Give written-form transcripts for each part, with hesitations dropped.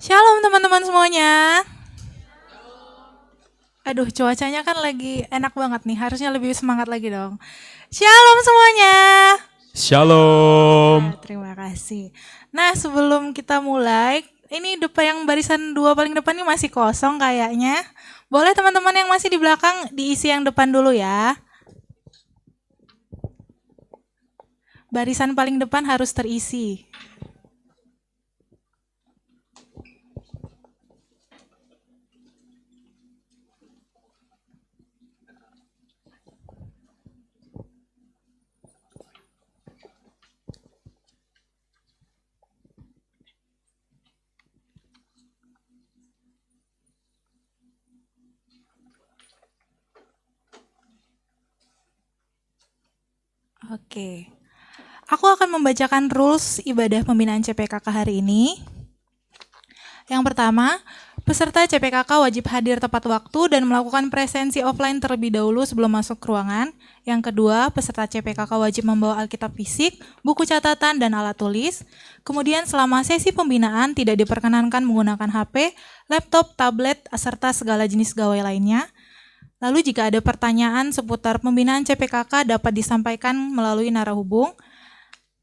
Shalom teman-teman semuanya. Aduh, cuacanya kan lagi enak banget nih. Harusnya lebih semangat lagi dong. Shalom semuanya. Shalom. Terima kasih. Nah, sebelum kita mulai, ini depan yang barisan 2 paling depan ini masih kosong kayaknya. Boleh teman-teman yang masih di belakang diisi yang depan dulu ya. Barisan paling depan harus terisi. Oke. Aku akan membacakan rules ibadah pembinaan CPKK hari ini. Yang pertama, peserta CPKK wajib hadir tepat waktu dan melakukan presensi offline terlebih dahulu sebelum masuk ke ruangan. Yang kedua, peserta CPKK wajib membawa Alkitab fisik, buku catatan, dan alat tulis. Kemudian selama sesi pembinaan tidak diperkenankan menggunakan HP, laptop, tablet, serta segala jenis gawai lainnya. Lalu jika ada pertanyaan seputar pembinaan CPKK dapat disampaikan melalui narahubung.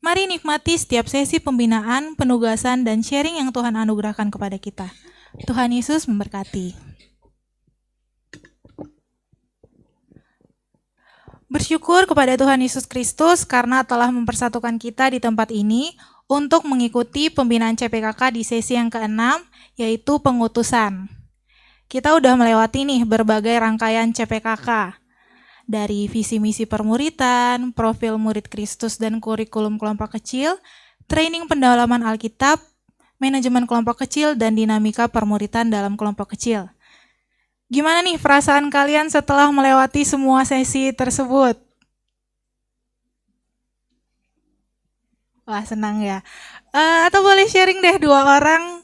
Mari nikmati setiap sesi pembinaan, penugasan, dan sharing yang Tuhan anugerahkan kepada kita. Tuhan Yesus memberkati. Bersyukur kepada Tuhan Yesus Kristus karena telah mempersatukan kita di tempat ini untuk mengikuti pembinaan CPKK di sesi yang ke-6, yaitu pengutusan. Kita udah melewati nih berbagai rangkaian CPKK. Dari visi misi permuritan, profil murid Kristus dan kurikulum kelompok kecil, training pendalaman Alkitab, manajemen kelompok kecil, dan dinamika permuritan dalam kelompok kecil. Gimana nih perasaan kalian setelah melewati semua sesi tersebut? Wah, senang ya. Atau boleh sharing deh 2 orang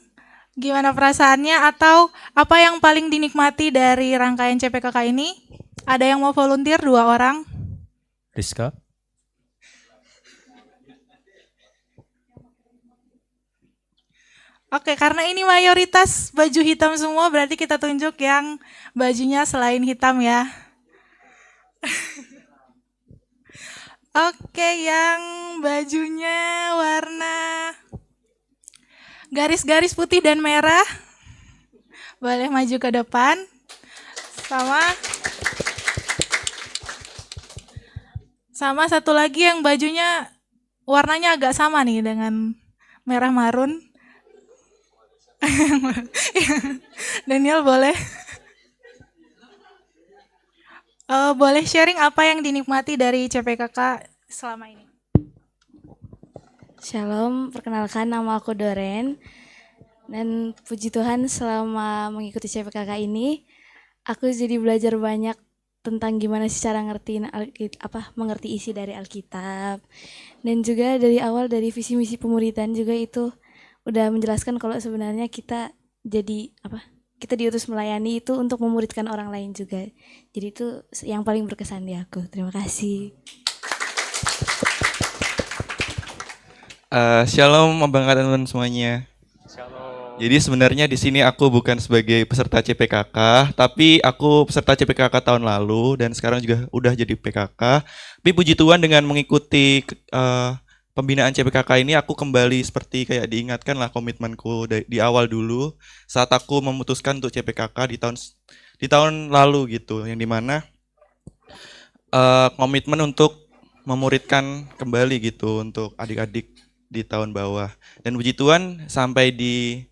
gimana perasaannya atau apa yang paling dinikmati dari rangkaian CPKK ini? Ada yang mau volunteer 2 orang? Rizka. Oke, karena ini mayoritas baju hitam semua, berarti kita tunjuk yang bajunya selain hitam ya. Oke, yang bajunya warna garis-garis putih dan merah, boleh maju ke depan. Sama satu lagi yang bajunya warnanya agak sama nih dengan merah marun. Daniel boleh. Boleh sharing apa yang dinikmati dari CPKK selama ini? Shalom, perkenalkan nama aku Doren. Dan puji Tuhan selama mengikuti CPKK ini, aku jadi belajar banyak tentang gimana sih cara mengerti isi dari Alkitab. Dan juga dari awal dari visi misi pemuritan juga itu udah menjelaskan kalau sebenarnya kita diutus melayani itu untuk memuridkan orang lain juga. Jadi itu yang paling berkesan di aku. Terima kasih. Shalom abang teman semuanya. Shalom. Jadi sebenarnya di sini aku bukan sebagai peserta CPKK, tapi aku peserta CPKK tahun lalu dan sekarang juga udah jadi PKK. Tapi puji Tuhan dengan mengikuti pembinaan CPKK ini aku kembali seperti kayak diingatkan lah komitmenku di awal dulu saat aku memutuskan untuk CPKK di tahun lalu gitu, yang dimana komitmen untuk memuridkan kembali gitu untuk adik-adik di tahun bawah. Dan puji Tuhan sampai di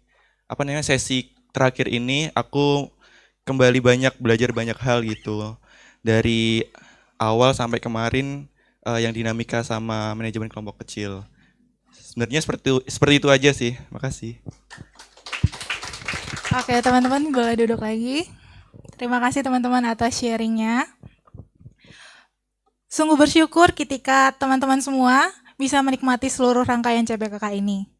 sesi terakhir ini aku kembali belajar banyak hal gitu dari awal sampai kemarin yang dinamika sama manajemen kelompok kecil. Sebenarnya seperti itu aja sih. Makasih. Oke, teman-teman boleh duduk lagi. Terima kasih teman-teman atas sharingnya. Sungguh bersyukur ketika teman-teman semua bisa menikmati seluruh rangkaian CPKK ini.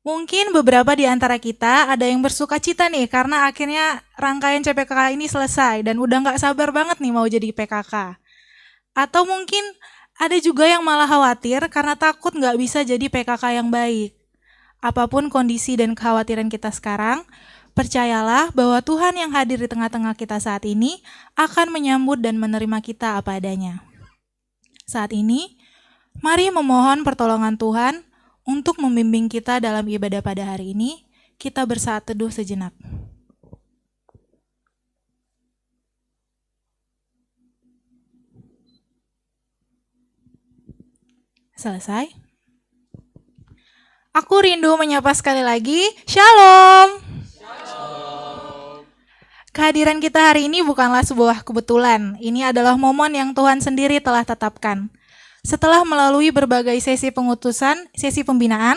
Mungkin beberapa di antara kita ada yang bersuka cita nih karena akhirnya rangkaian CPKK ini selesai dan udah gak sabar banget nih mau jadi PKK. Atau mungkin ada juga yang malah khawatir karena takut gak bisa jadi PKK yang baik. Apapun kondisi dan kekhawatiran kita sekarang, percayalah bahwa Tuhan yang hadir di tengah-tengah kita saat ini akan menyambut dan menerima kita apa adanya. Saat ini, mari memohon pertolongan Tuhan untuk membimbing kita dalam ibadah pada hari ini. Kita bersaat teduh sejenak. Selesai. Aku rindu menyapa sekali lagi. Shalom. Kehadiran kita hari ini bukanlah sebuah kebetulan. Ini adalah momen yang Tuhan sendiri telah tetapkan. Setelah melalui berbagai sesi sesi pembinaan,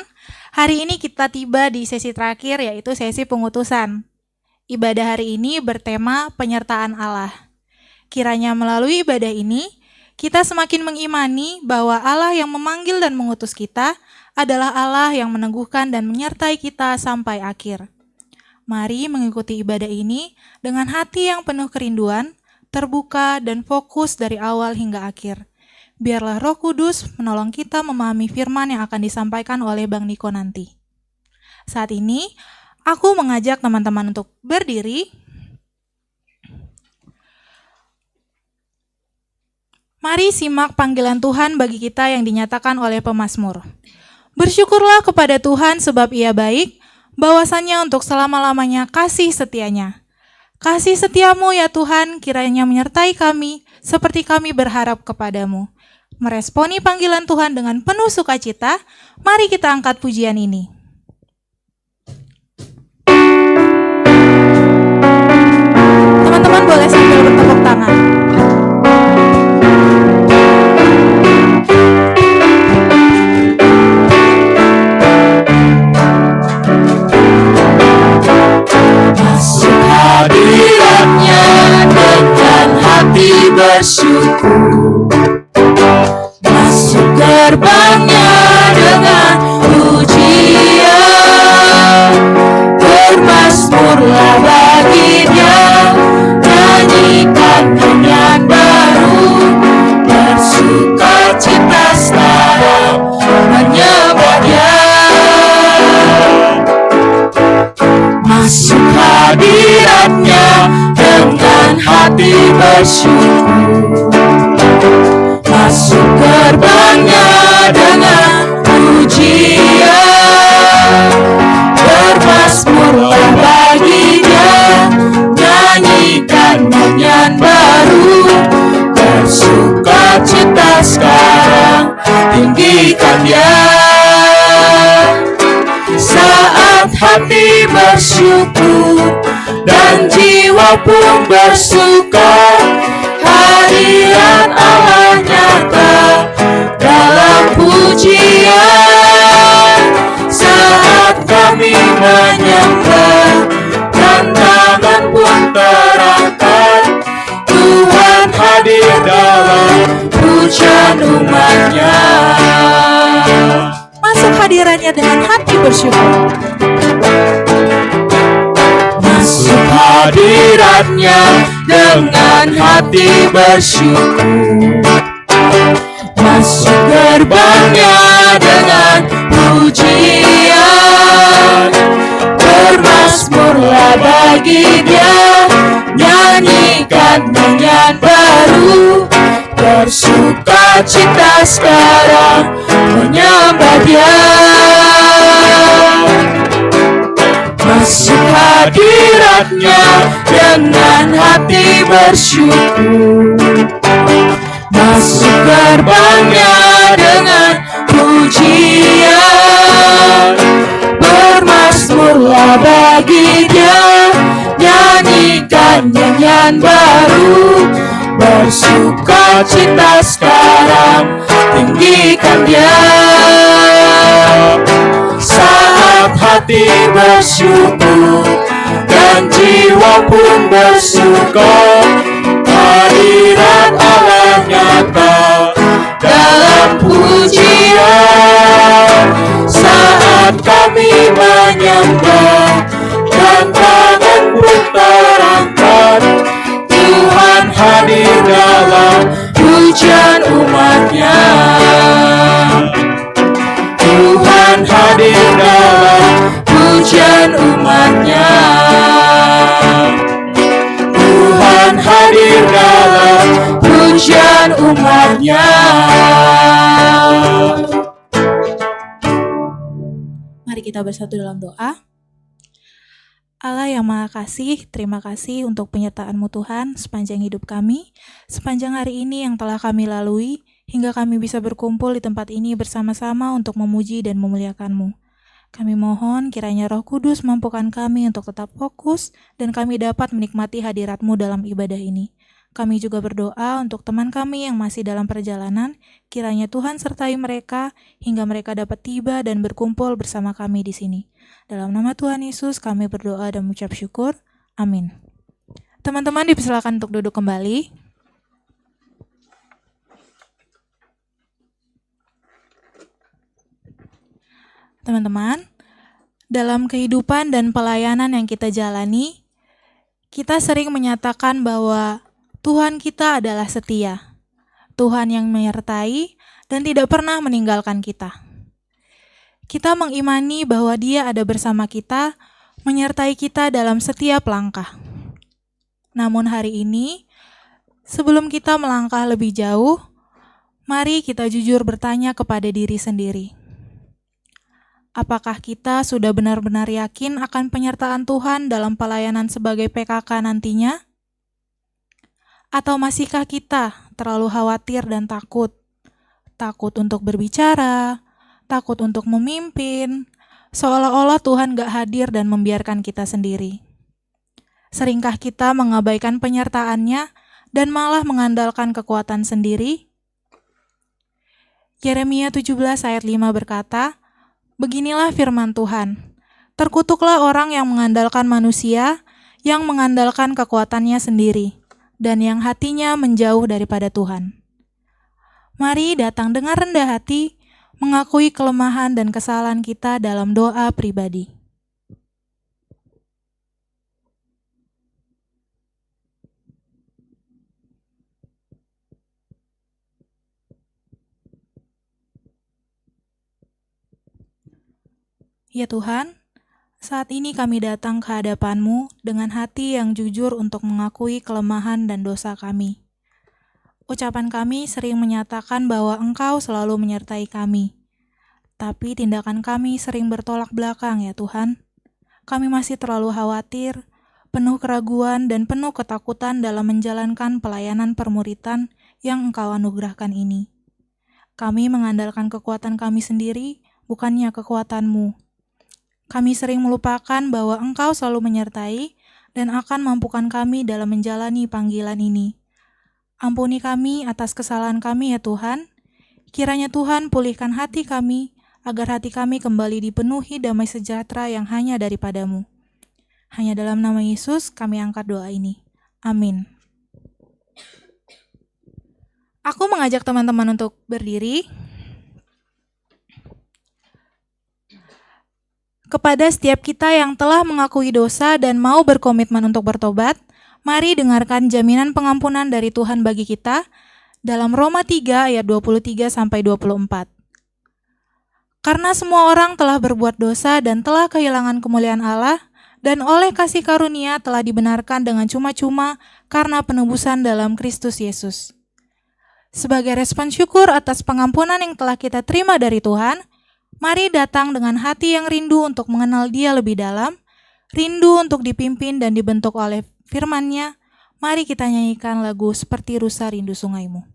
hari ini kita tiba di sesi terakhir yaitu sesi pengutusan. Ibadah hari ini bertema penyertaan Allah. Kiranya melalui ibadah ini, kita semakin mengimani bahwa Allah yang memanggil dan mengutus kita adalah Allah yang meneguhkan dan menyertai kita sampai akhir. Mari mengikuti ibadah ini dengan hati yang penuh kerinduan, terbuka dan fokus dari awal hingga akhir. Biarlah Roh Kudus menolong kita memahami firman yang akan disampaikan oleh Bang Niko nanti. Saat ini, aku mengajak teman-teman untuk berdiri. Mari simak panggilan Tuhan bagi kita yang dinyatakan oleh pemazmur. Bersyukurlah kepada Tuhan sebab Ia baik, bahwasannya untuk selama-lamanya kasih setianya. Kasih setiamu ya Tuhan kiranya menyertai kami seperti kami berharap kepadamu. Meresponi panggilan Tuhan dengan penuh sukacita, mari kita angkat pujian ini. Teman-teman boleh sambil bertepuk tangan. Masuk hadiratnya dengan hati bersyukur, masuk gerbangnya dengan pujian, bermazmurlah baginya, nyanyikan nyanyian baru, bersukacita sekarang menyembahnya. Masuk hadiratnya dengan hati bersyukur, masuk gerbangnya dengan pujian, bermazmurlah baginya, nyanyikan nyanyian baru, bersukacita sekarang, tinggikan Dia. Saat hati bersyukur dan jiwa pun bersuka, hadirat Allah nyata dalam pujian. Saat kami menyembah dan tangan pun terangkat, Tuhan hadir dalam pujian umat-Nya. Masuk hadirannya dengan hati bersyukur. Masuk hadiratnya dengan hati bersyukur, masuk gerbangnya dengan pujian, bagi Dia, nyanyikan nyanyian baru, bersuka cita sekarang menyembah Dia. Masuk hadiratnya dengan hati bersyukur, masuk gerbangnya dengan pujian, bermazmurlah bagi Dia, nyanyikan nyanyian baru, bersuka cita sekarang, tinggikan Dia. Saat hati bersyukur dan jiwa pun bersuka, hadirat Allah nyata dalam pujian. Saat kami menyembah dan tangan pun terangkat, Tuhan hadir dalam pujian umatnya. Tuhan hadir dalam pujian umatnya. Tuhan hadir dalam pujian umatnya. Mari kita bersatu dalam doa. Allah yang Maha Kasih, terima kasih untuk penyertaan-Mu Tuhan sepanjang hidup kami, sepanjang hari ini yang telah kami lalui, hingga kami bisa berkumpul di tempat ini bersama-sama untuk memuji dan memuliakan-Mu. Kami mohon kiranya Roh Kudus mampukan kami untuk tetap fokus dan kami dapat menikmati hadirat-Mu dalam ibadah ini. Kami juga berdoa untuk teman kami yang masih dalam perjalanan, kiranya Tuhan sertai mereka hingga mereka dapat tiba dan berkumpul bersama kami di sini. Dalam nama Tuhan Yesus kami berdoa dan mengucap syukur. Amin. Teman-teman dipersilakan untuk duduk kembali. Teman-teman, dalam kehidupan dan pelayanan yang kita jalani, kita sering menyatakan bahwa Tuhan kita adalah setia. Tuhan yang menyertai dan tidak pernah meninggalkan kita. Kita mengimani bahwa Dia ada bersama kita, menyertai kita dalam setiap langkah. Namun hari ini, sebelum kita melangkah lebih jauh, mari kita jujur bertanya kepada diri sendiri. Apakah kita sudah benar-benar yakin akan penyertaan Tuhan dalam pelayanan sebagai PKK nantinya? Atau masihkah kita terlalu khawatir dan takut? Takut untuk berbicara, takut untuk memimpin, seolah-olah Tuhan gak hadir dan membiarkan kita sendiri. Seringkah kita mengabaikan penyertaannya dan malah mengandalkan kekuatan sendiri? Yeremia 17 ayat 5 berkata, "Beginilah firman Tuhan, terkutuklah orang yang mengandalkan manusia, yang mengandalkan kekuatannya sendiri, dan yang hatinya menjauh daripada Tuhan." Mari datang dengan rendah hati, mengakui kelemahan dan kesalahan kita dalam doa pribadi. Ya Tuhan, saat ini kami datang ke hadapan-Mu dengan hati yang jujur untuk mengakui kelemahan dan dosa kami. Ucapan kami sering menyatakan bahwa Engkau selalu menyertai kami. Tapi tindakan kami sering bertolak belakang ya Tuhan. Kami masih terlalu khawatir, penuh keraguan dan penuh ketakutan dalam menjalankan pelayanan permuritan yang Engkau anugerahkan ini. Kami mengandalkan kekuatan kami sendiri, bukannya kekuatan-Mu. Kami sering melupakan bahwa Engkau selalu menyertai dan akan mampukan kami dalam menjalani panggilan ini. Ampuni kami atas kesalahan kami ya Tuhan. Kiranya Tuhan pulihkan hati kami, agar hati kami kembali dipenuhi damai sejahtera yang hanya daripada-Mu. Hanya dalam nama Yesus kami angkat doa ini. Amin. Aku mengajak teman-teman untuk berdiri. Kepada setiap kita yang telah mengakui dosa dan mau berkomitmen untuk bertobat, mari dengarkan jaminan pengampunan dari Tuhan bagi kita dalam Roma 3 ayat 23-24. Karena semua orang telah berbuat dosa dan telah kehilangan kemuliaan Allah dan oleh kasih karunia telah dibenarkan dengan cuma-cuma karena penebusan dalam Kristus Yesus. Sebagai respon syukur atas pengampunan yang telah kita terima dari Tuhan, mari datang dengan hati yang rindu untuk mengenal Dia lebih dalam, rindu untuk dipimpin dan dibentuk oleh firman-Nya. Mari kita nyanyikan lagu Seperti Rusa Rindu Sungaimu.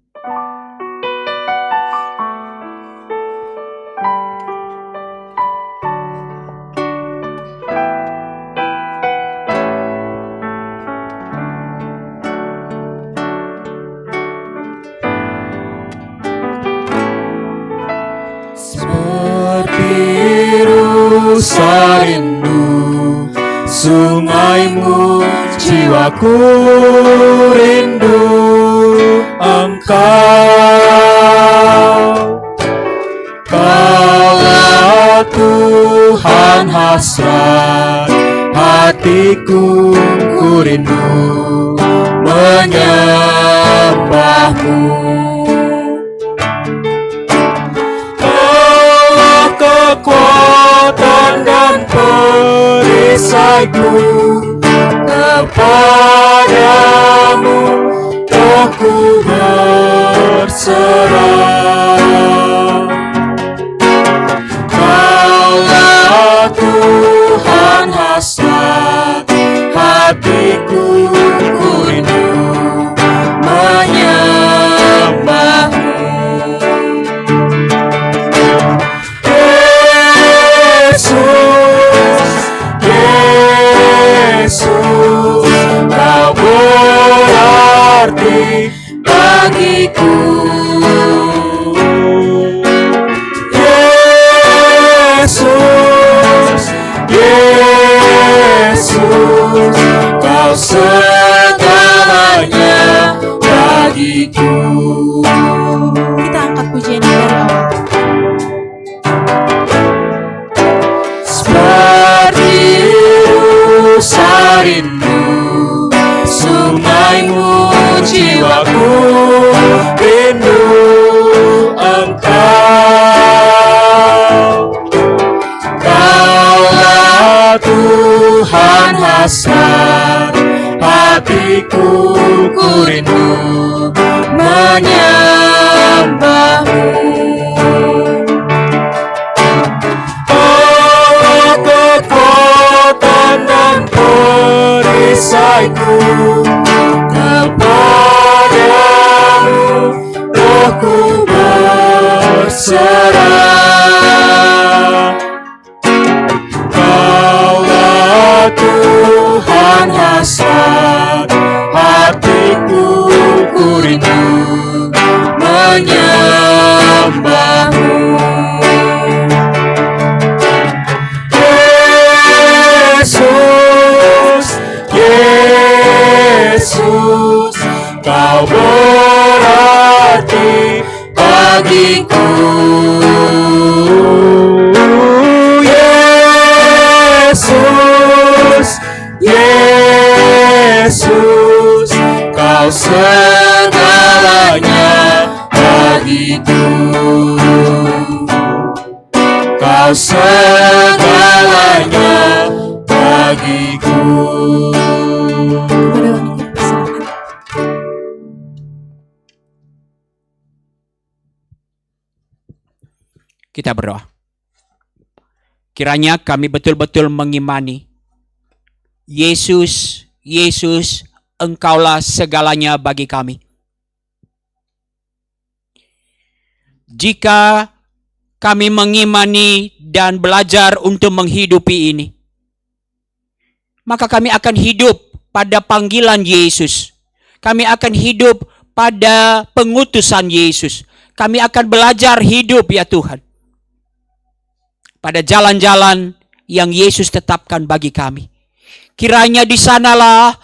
Rusa rindu sungaimu, jiwaku rindu Engkau. Kaulah Tuhan hasrat hatiku, ku rindu menyembahmu. Kekuatan dan perisaiku, kepadamu rohku berserah. Kaulah Tuhan hasrat hatiku, ku rindu menyembahmu. Yesus, Kau berarti bagiku. Yesus, Yesus, Kau segalanya bagiku. Kita angkat pujian dari awal. Rusa rindu sungaimu, jiwaku rindu Engkau. Kaulah Tuhan hasrat hatiku, ku rindu menyembahmu. Perisaiku, kepadamu rohku berserah. Kaulah Tuhan hasrat hatiku, ku rindu menyembahmu. Yesus, Kau berarti bagiku. Yesus, Yesus, Kau segalanya bagiku. Kau segalanya bagiku. Kita berdoa. Kiranya kami betul-betul mengimani Yesus, Yesus, Engkaulah segalanya bagi kami. Jika kami mengimani dan belajar untuk menghidupi ini, maka kami akan hidup pada panggilan Yesus. Kami akan hidup pada pengutusan Yesus. Kami akan belajar hidup, ya Tuhan, pada jalan-jalan yang Yesus tetapkan bagi kami. Kiranya di sanalah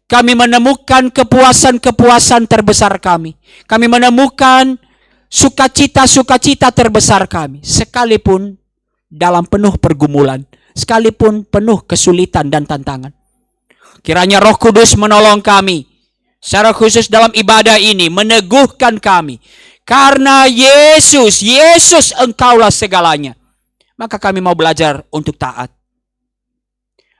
kami menemukan kepuasan-kepuasan terbesar kami. Kami menemukan sukacita-sukacita terbesar kami. Sekalipun dalam penuh pergumulan, sekalipun penuh kesulitan dan tantangan. Kiranya Roh Kudus menolong kami, secara khusus dalam ibadah ini, meneguhkan kami. Karena Yesus, Yesus Engkaulah segalanya. Maka kami mau belajar untuk taat.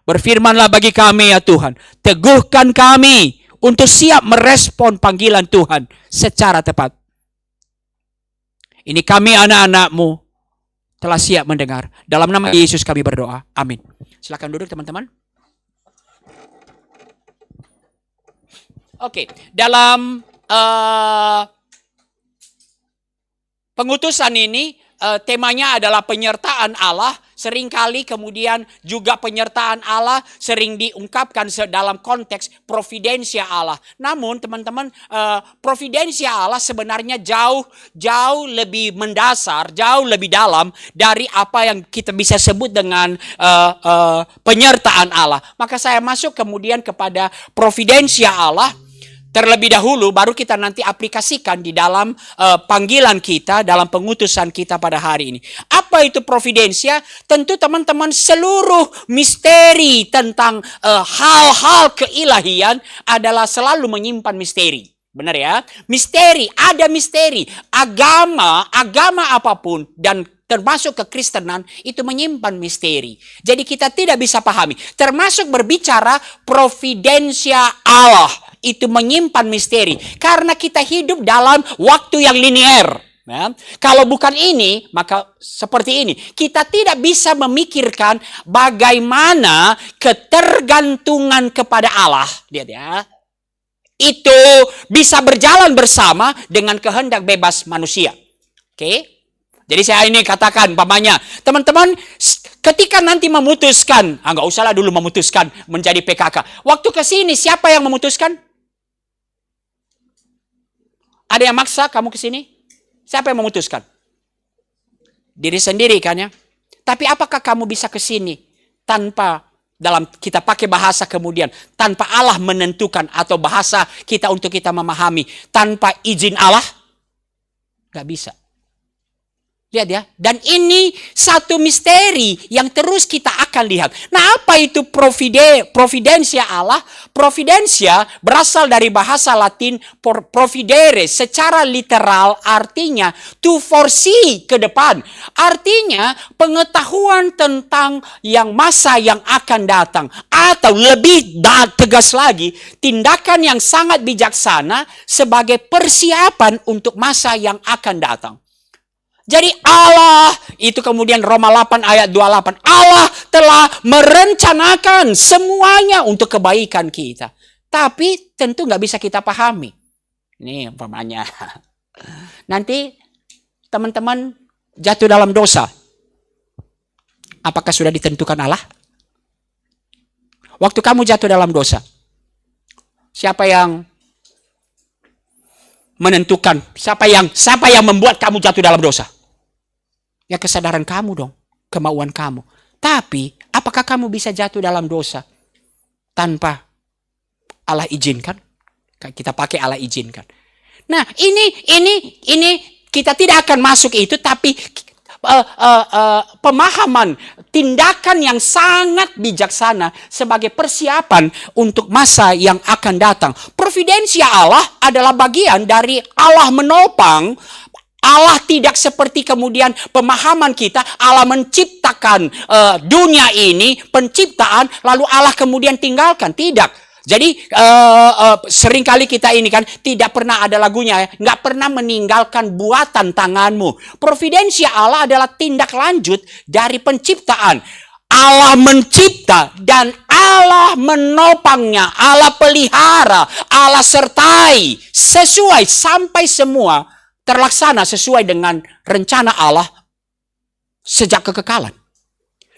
Berfirmanlah bagi kami ya Tuhan. Teguhkan kami untuk siap merespon panggilan Tuhan secara tepat. Ini kami anak-anak-Mu telah siap mendengar. Dalam nama Yesus kami berdoa. Amin. Silakan duduk teman-teman. Oke, dalam pengutusan ini temanya adalah penyertaan Allah. Seringkali kemudian juga penyertaan Allah sering diungkapkan dalam konteks providensia Allah. Namun teman-teman, providensia Allah sebenarnya jauh lebih mendasar, jauh lebih dalam dari apa yang kita bisa sebut dengan penyertaan Allah. Maka saya masuk kemudian kepada providensia Allah terlebih dahulu, baru kita nanti aplikasikan di dalam panggilan kita, dalam pengutusan kita pada hari ini. Apa itu providensia? Tentu teman-teman, seluruh misteri tentang hal-hal keilahian adalah selalu menyimpan misteri. Benar ya? Misteri, ada misteri. Agama apapun dan termasuk kekristenan itu menyimpan misteri. Jadi kita tidak bisa pahami. Termasuk berbicara providensia Allah. Itu menyimpan misteri. Karena kita hidup dalam waktu yang linier. Ya. Kalau bukan ini, maka seperti ini. Kita tidak bisa memikirkan bagaimana ketergantungan kepada Allah. Lihat ya. Itu bisa berjalan bersama dengan kehendak bebas manusia. Oke? Jadi saya ini katakan, umpamanya, teman-teman, ketika nanti memutuskan, nggak usahlah dulu memutuskan menjadi PKK. Waktu ke sini, siapa yang memutuskan? Ada yang maksa kamu ke sini? Siapa yang memutuskan? Diri sendiri kan ya? Tapi apakah kamu bisa ke sini tanpa, dalam kita pakai bahasa kemudian, tanpa Allah menentukan, atau bahasa kita untuk kita memahami, tanpa izin Allah? Gak bisa. Lihat ya. Dan ini satu misteri yang terus kita akan lihat. Nah, apa itu providensia Allah? Providensia berasal dari bahasa Latin providere. Secara literal artinya to foresee ke depan. Artinya pengetahuan tentang masa yang akan datang. Atau lebih tegas lagi, tindakan yang sangat bijaksana sebagai persiapan untuk masa yang akan datang. Jadi Allah, itu kemudian Roma 8 ayat 28. Allah telah merencanakan semuanya untuk kebaikan kita. Tapi tentu nggak bisa kita pahami. Ini umpamanya. Nanti teman-teman jatuh dalam dosa. Apakah sudah ditentukan Allah? Waktu kamu jatuh dalam dosa, siapa yang menentukan? Siapa yang membuat kamu jatuh dalam dosa? Ya kesadaran kamu dong, kemauan kamu. Tapi apakah kamu bisa jatuh dalam dosa tanpa Allah izinkan? Kita pakai Allah izinkan. Nah, ini kita tidak akan masuk itu, tapi pemahaman tindakan yang sangat bijaksana sebagai persiapan untuk masa yang akan datang. Providensia Allah adalah bagian dari Allah menopang. Allah tidak seperti kemudian pemahaman kita, Allah menciptakan dunia ini, penciptaan, lalu Allah kemudian tinggalkan. Tidak. Jadi seringkali kita ini kan tidak pernah ada lagunya ya, nggak pernah meninggalkan buatan tanganmu. Providensia Allah adalah tindak lanjut dari penciptaan. Allah mencipta dan Allah menopangnya, Allah pelihara, Allah sertai sesuai sampai semua terlaksana sesuai dengan rencana Allah sejak kekekalan.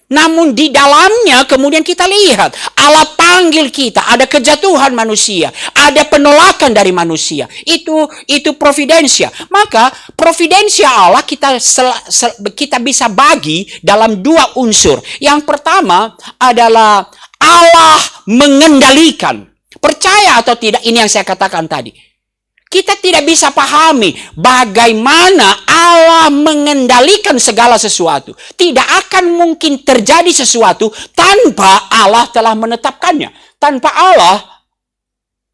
Namun di dalamnya kemudian kita lihat Allah panggil kita, ada kejatuhan manusia, ada penolakan dari manusia. Itu providensia. Maka providensia Allah kita bisa bagi dalam dua unsur. Yang pertama adalah Allah mengendalikan. Percaya atau tidak, ini yang saya katakan tadi. Kita tidak bisa pahami bagaimana Allah mengendalikan segala sesuatu. Tidak akan mungkin terjadi sesuatu tanpa Allah telah menetapkannya. Tanpa Allah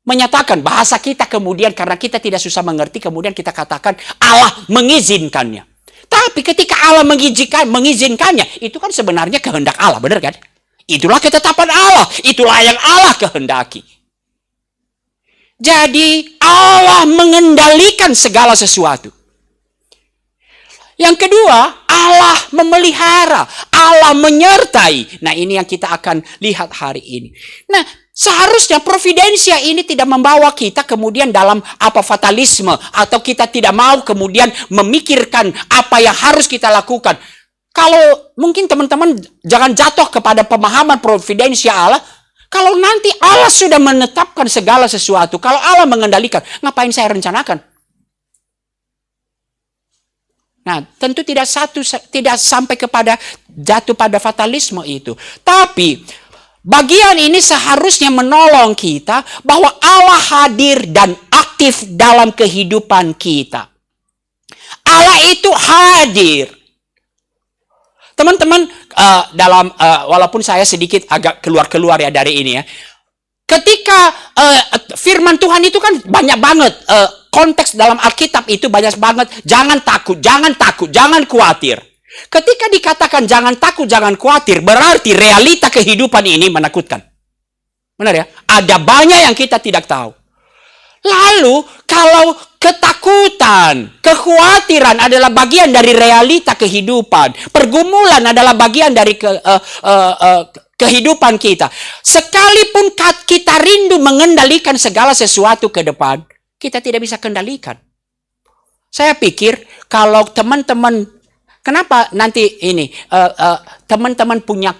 menyatakan, bahasa kita kemudian karena kita tidak susah mengerti, kemudian kita katakan Allah mengizinkannya. Tapi ketika Allah mengizinkannya, itu kan sebenarnya kehendak Allah, benar kan? Itulah ketetapan Allah. Itulah yang Allah kehendaki. Jadi Allah mengendalikan segala sesuatu. Yang kedua, Allah memelihara, Allah menyertai. Nah, ini yang kita akan lihat hari ini. Nah, seharusnya providensia ini tidak membawa kita kemudian dalam fatalisme, atau kita tidak mau kemudian memikirkan apa yang harus kita lakukan. Kalau mungkin teman-teman jangan jatuh kepada pemahaman providensia Allah. Kalau nanti Allah sudah menetapkan segala sesuatu, kalau Allah mengendalikan, ngapain saya rencanakan? Nah, tentu tidak sampai kepada jatuh pada fatalisme itu. Tapi bagian ini seharusnya menolong kita bahwa Allah hadir dan aktif dalam kehidupan kita. Allah itu hadir. Teman-teman, walaupun saya sedikit agak keluar ya dari ini ya. Ketika firman Tuhan itu kan banyak banget, konteks dalam Alkitab itu banyak banget, jangan takut, jangan khawatir. Ketika dikatakan jangan takut, jangan khawatir, berarti realita kehidupan ini menakutkan. Benar ya? Ada banyak yang kita tidak tahu. Lalu kalau ketakutan, kekhawatiran adalah bagian dari realita kehidupan, pergumulan adalah bagian dari kehidupan kita. Sekalipun kita rindu mengendalikan segala sesuatu ke depan, kita tidak bisa kendalikan. Saya pikir kalau teman-teman, kenapa nanti ini teman-teman punya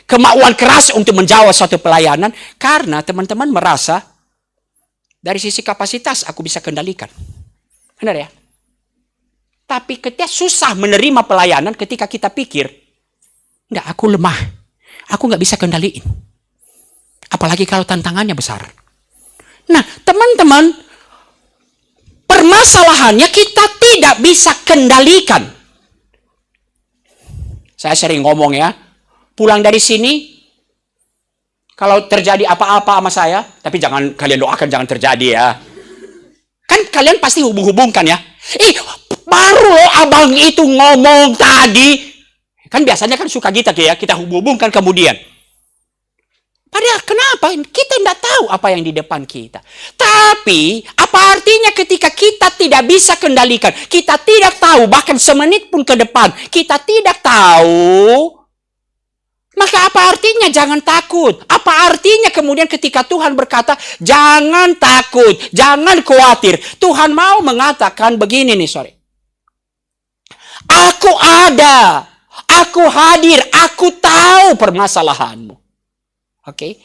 kemauan keras untuk menjawab suatu pelayanan, karena teman-teman merasa dari sisi kapasitas aku bisa kendalikan. Benar ya? Tapi ketika susah menerima pelayanan, ketika kita pikir, enggak, aku lemah, aku nggak bisa kendaliin. Apalagi kalau tantangannya besar. Nah, teman-teman, permasalahannya kita tidak bisa kendalikan. Saya sering ngomong ya, pulang dari sini, kalau terjadi apa-apa sama saya, tapi jangan kalian doakan jangan terjadi ya. Kan kalian pasti hubung-hubungkan ya. Baru loh abang itu ngomong tadi. Kan biasanya kan suka kita hubung-hubungkan kemudian. Padahal kenapa? Kita tidak tahu apa yang di depan kita. Tapi apa artinya ketika kita tidak bisa kendalikan? Kita tidak tahu, bahkan semenit pun ke depan kita tidak tahu. Maka apa artinya jangan takut? Apa artinya kemudian ketika Tuhan berkata jangan takut, jangan khawatir? Tuhan mau mengatakan begini nih, sorry. Aku ada, aku hadir, aku tahu permasalahanmu. Oke.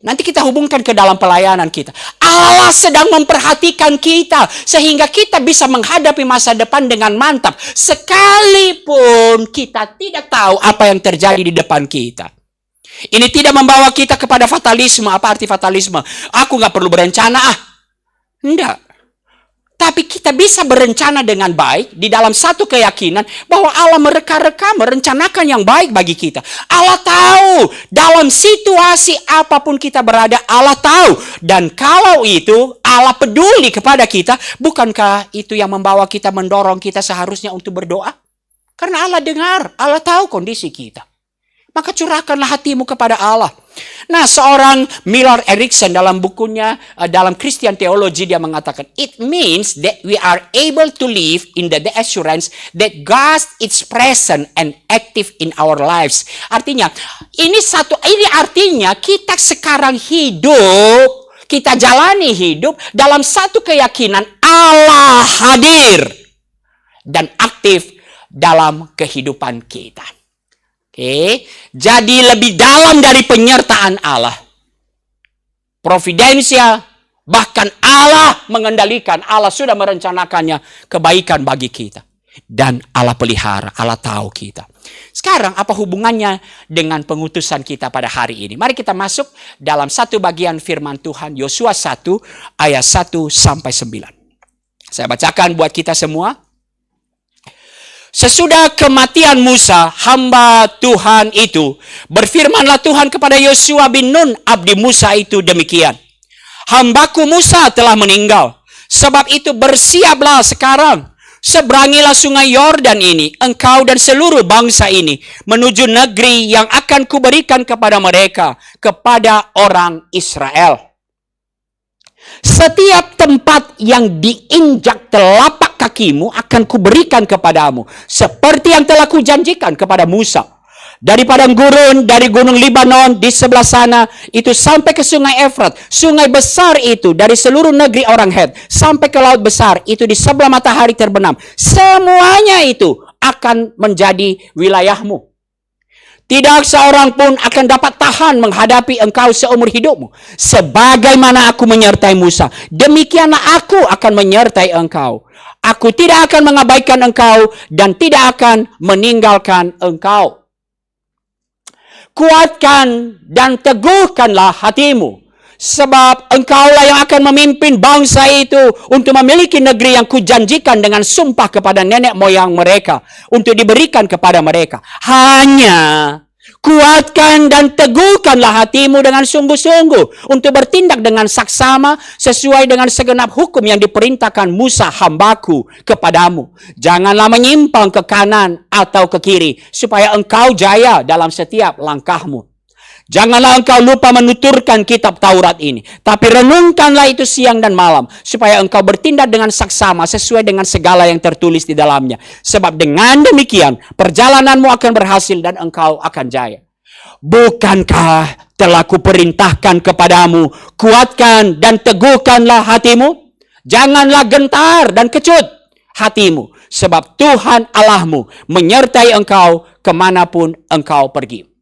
Nanti kita hubungkan ke dalam pelayanan kita. Allah sedang memperhatikan kita sehingga kita bisa menghadapi masa depan dengan mantap. Sekalipun kita tidak tahu apa yang terjadi di depan kita. Ini tidak membawa kita kepada fatalisme. Apa arti fatalisme? Aku nggak perlu berencana Enggak. Tapi kita bisa berencana dengan baik di dalam satu keyakinan bahwa Allah mereka-reka merencanakan yang baik bagi kita. Allah tahu dalam situasi apapun kita berada, Allah tahu. Dan kalau itu Allah peduli kepada kita, bukankah itu yang membawa kita, mendorong kita seharusnya untuk berdoa? Karena Allah dengar, Allah tahu kondisi kita. Maka curahkanlah hatimu kepada Allah. Nah, seorang Millard Erickson dalam bukunya, dalam Christian Theology, dia mengatakan, it means that we are able to live in the assurance that God is present and active in our lives. Artinya, ini artinya kita sekarang hidup, kita jalani hidup dalam satu keyakinan Allah hadir dan aktif dalam kehidupan kita. Oke, jadi lebih dalam dari penyertaan Allah. Providensia, bahkan Allah mengendalikan, Allah sudah merencanakannya kebaikan bagi kita. Dan Allah pelihara, Allah tahu kita. Sekarang apa hubungannya dengan pengutusan kita pada hari ini? Mari kita masuk dalam satu bagian firman Tuhan, Yosua 1 ayat 1 sampai 9. Saya bacakan buat kita semua. Sesudah kematian Musa, hamba Tuhan itu, berfirmanlah Tuhan kepada Yosua bin Nun, abdi Musa itu demikian. Hambaku Musa telah meninggal. Sebab itu bersiaplah sekarang, Seberangilah sungai Yordan ini, engkau dan seluruh bangsa ini, menuju negeri yang akan kuberikan kepada mereka, kepada orang Israel. Setiap tempat yang diinjak telapak kakimu akan kuberikan kepadamu, seperti yang telah kujanjikan kepada Musa. Dari padang gurun, dari gunung Libanon di sebelah sana, itu sampai ke sungai Efrat. Sungai besar itu dari seluruh negeri orang Het, sampai ke laut besar, itu di sebelah matahari terbenam. Semuanya itu akan menjadi wilayahmu. Tidak seorang pun akan dapat tahan menghadapi engkau seumur hidupmu. Sebagaimana aku menyertai Musa, demikianlah aku akan menyertai engkau. Aku tidak akan mengabaikan engkau dan tidak akan meninggalkan engkau. Kuatkan dan teguhkanlah hatimu, sebab engkaulah yang akan memimpin bangsa itu untuk memiliki negeri yang kujanjikan dengan sumpah kepada nenek moyang mereka, untuk diberikan kepada mereka. Hanya kuatkan dan teguhkanlah hatimu dengan sungguh-sungguh untuk bertindak dengan saksama sesuai dengan segenap hukum yang diperintahkan Musa hambaku kepadamu. Janganlah menyimpang ke kanan atau ke kiri, supaya engkau jaya dalam setiap langkahmu. Janganlah engkau lupa menuturkan kitab Taurat ini, tapi renungkanlah itu siang dan malam, supaya engkau bertindak dengan saksama sesuai dengan segala yang tertulis di dalamnya. Sebab dengan demikian perjalananmu akan berhasil dan engkau akan jaya. Bukankah telah kuperintahkan kepadamu, kuatkan dan teguhkanlah hatimu? Janganlah gentar dan kecut hatimu, sebab Tuhan Allahmu menyertai engkau kemanapun engkau pergi.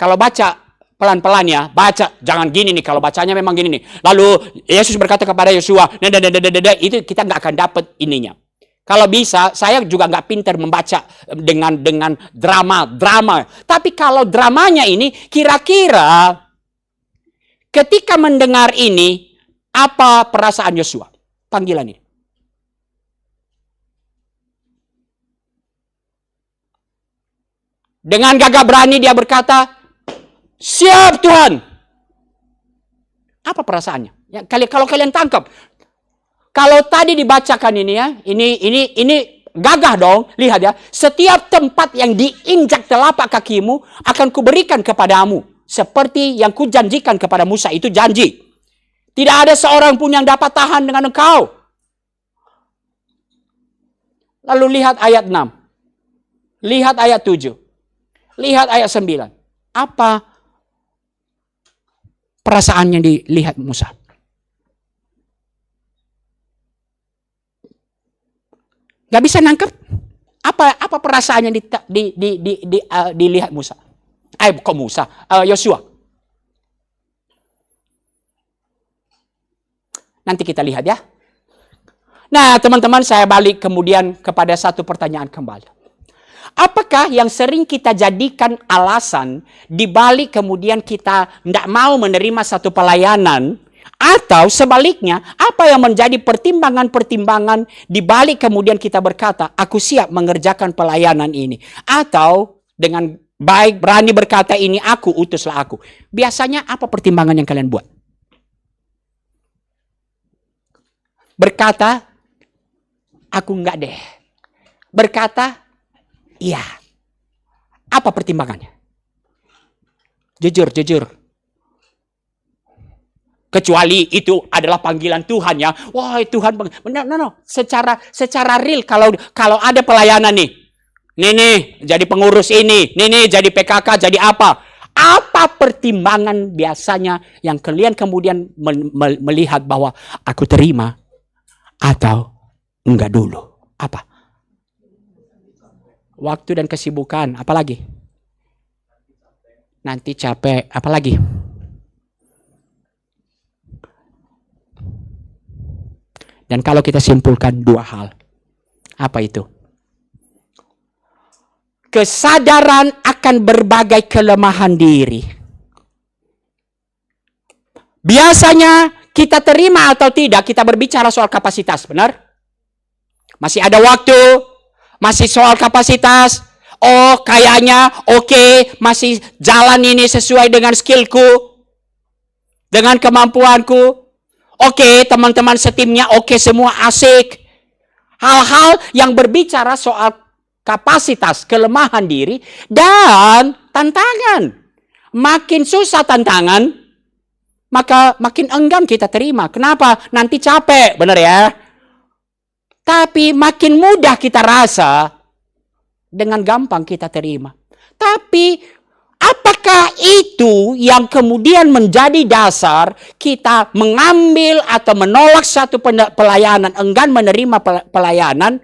Kalau baca pelan-pelan ya, baca jangan gini nih. Kalau bacanya memang gini nih. Lalu Yesus berkata kepada Yosua, itu kita nggak akan dapat ininya. Kalau bisa, saya juga nggak pintar membaca dengan drama. Tapi kalau dramanya ini, kira-kira ketika mendengar ini, apa perasaan Yosua? Panggilan ini. Dengan gagah berani dia berkata, siap Tuhan. Apa perasaannya? Ya, kalau kalian tangkap, kalau tadi dibacakan ini ya, ini gagah dong. Lihat ya, setiap tempat yang diinjak telapak kakimu akan kuberikan kepadamu, seperti yang kujanjikan kepada Musa. Itu janji. Tidak ada seorang pun yang dapat tahan dengan engkau. Lalu lihat ayat 6. Lihat ayat 7. Lihat ayat 9. Apa perasaannya dilihat Musa? Gak bisa nangkep apa perasaannya dilihat Musa? Kok Musa? Yosua. Nanti kita lihat ya. Nah, teman-teman, saya balik kemudian kepada satu pertanyaan kembali. Apakah yang sering kita jadikan alasan dibalik kemudian kita tidak mau menerima satu pelayanan, atau sebaliknya apa yang menjadi pertimbangan-pertimbangan dibalik kemudian kita berkata, aku siap mengerjakan pelayanan ini, atau dengan baik berani berkata, ini aku, utuslah aku. Biasanya apa pertimbangan yang kalian buat? Berkata, aku enggak deh. Berkata, iya. Apa pertimbangannya? Jujur. Kecuali itu adalah panggilan Tuhan ya. Wah, Tuhan. No. Secara real kalau ada pelayanan nih. Nih, jadi pengurus ini. Nih, jadi PKK, jadi apa? Apa pertimbangan biasanya yang kalian kemudian melihat bahwa aku terima atau enggak dulu? Apa? Waktu dan kesibukan, apalagi? Nanti capek, apalagi? Dan kalau kita simpulkan dua hal, apa itu? Kesadaran akan berbagai kelemahan diri. Biasanya kita terima atau tidak, kita berbicara soal kapasitas, benar? Masih ada waktu, masih soal kapasitas. Oh, kayaknya oke, masih jalan ini sesuai dengan skillku, dengan kemampuanku. Oke, teman-teman setimnya oke, semua asik. Hal-hal yang berbicara soal kapasitas, kelemahan diri, dan tantangan. Makin susah tantangan, maka makin enggan kita terima. Kenapa? Nanti capek, benar ya? Tapi makin mudah kita rasa, dengan gampang kita terima. Tapi apakah itu yang kemudian menjadi dasar kita mengambil atau menolak satu pelayanan, enggan menerima pelayanan?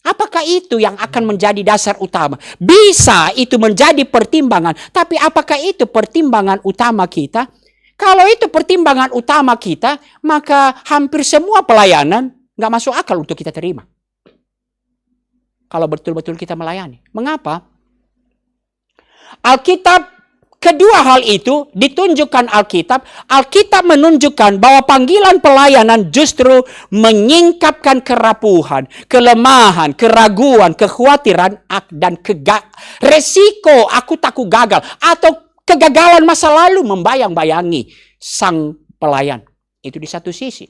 Apakah itu yang akan menjadi dasar utama? Bisa itu menjadi pertimbangan, tapi apakah itu pertimbangan utama kita? Kalau itu pertimbangan utama kita, maka hampir semua pelayanan nggak masuk akal untuk kita terima. Kalau betul-betul kita melayani. Mengapa? Alkitab, kedua hal itu ditunjukkan Alkitab. Alkitab menunjukkan bahwa panggilan pelayanan justru menyingkapkan kerapuhan, kelemahan, keraguan, kekhawatiran, dan resiko aku takut gagal. Atau kegagalan masa lalu membayang-bayangi sang pelayan. Itu di satu sisi.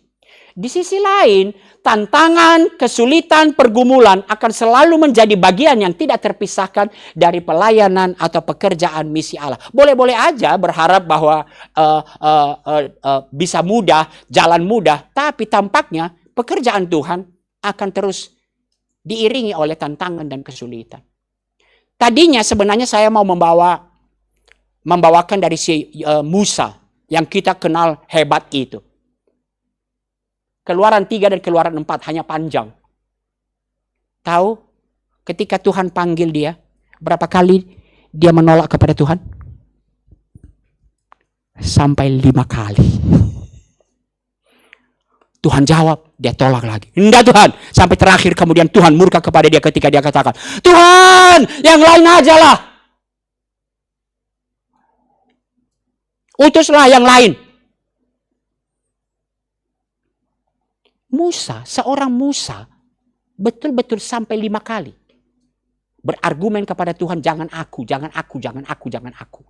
Di sisi lain, tantangan, kesulitan, pergumulan akan selalu menjadi bagian yang tidak terpisahkan dari pelayanan atau pekerjaan misi Allah. Boleh-boleh aja berharap bahwa bisa mudah, jalan mudah, tapi tampaknya pekerjaan Tuhan akan terus diiringi oleh tantangan dan kesulitan. Tadinya sebenarnya saya mau membawakan dari si Musa yang kita kenal hebat itu. Keluaran 3 dan Keluaran 4 hanya panjang. Tahu ketika Tuhan panggil dia, berapa kali dia menolak kepada Tuhan? Sampai 5 kali. Tuhan jawab, dia tolak lagi. Enggak Tuhan. Sampai terakhir kemudian Tuhan murka kepada dia ketika dia katakan, Tuhan, yang lain aja lah. Utuslah yang lain. Seorang Musa, betul-betul sampai 5 kali. Berargumen kepada Tuhan, jangan aku, jangan aku, jangan aku, jangan aku.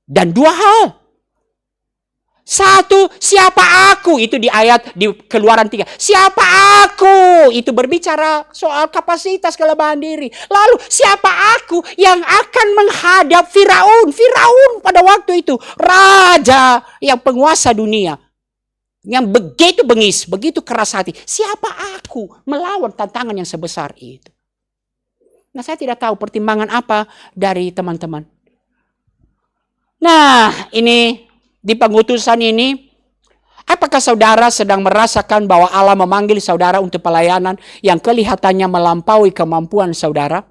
Dan 2 hal. Satu, siapa aku? Itu di ayat di Keluaran 3. Siapa aku? Itu berbicara soal kapasitas kelebihan diri. Lalu, siapa aku yang akan menghadap Firaun? Firaun pada waktu itu, raja yang penguasa dunia. Yang begitu bengis, begitu keras hati. Siapa aku melawan tantangan yang sebesar itu? Nah, saya tidak tahu pertimbangan apa dari teman-teman. Nah, ini di pengutusan ini, apakah saudara sedang merasakan bahwa Allah memanggil saudara untuk pelayanan yang kelihatannya melampaui kemampuan saudara?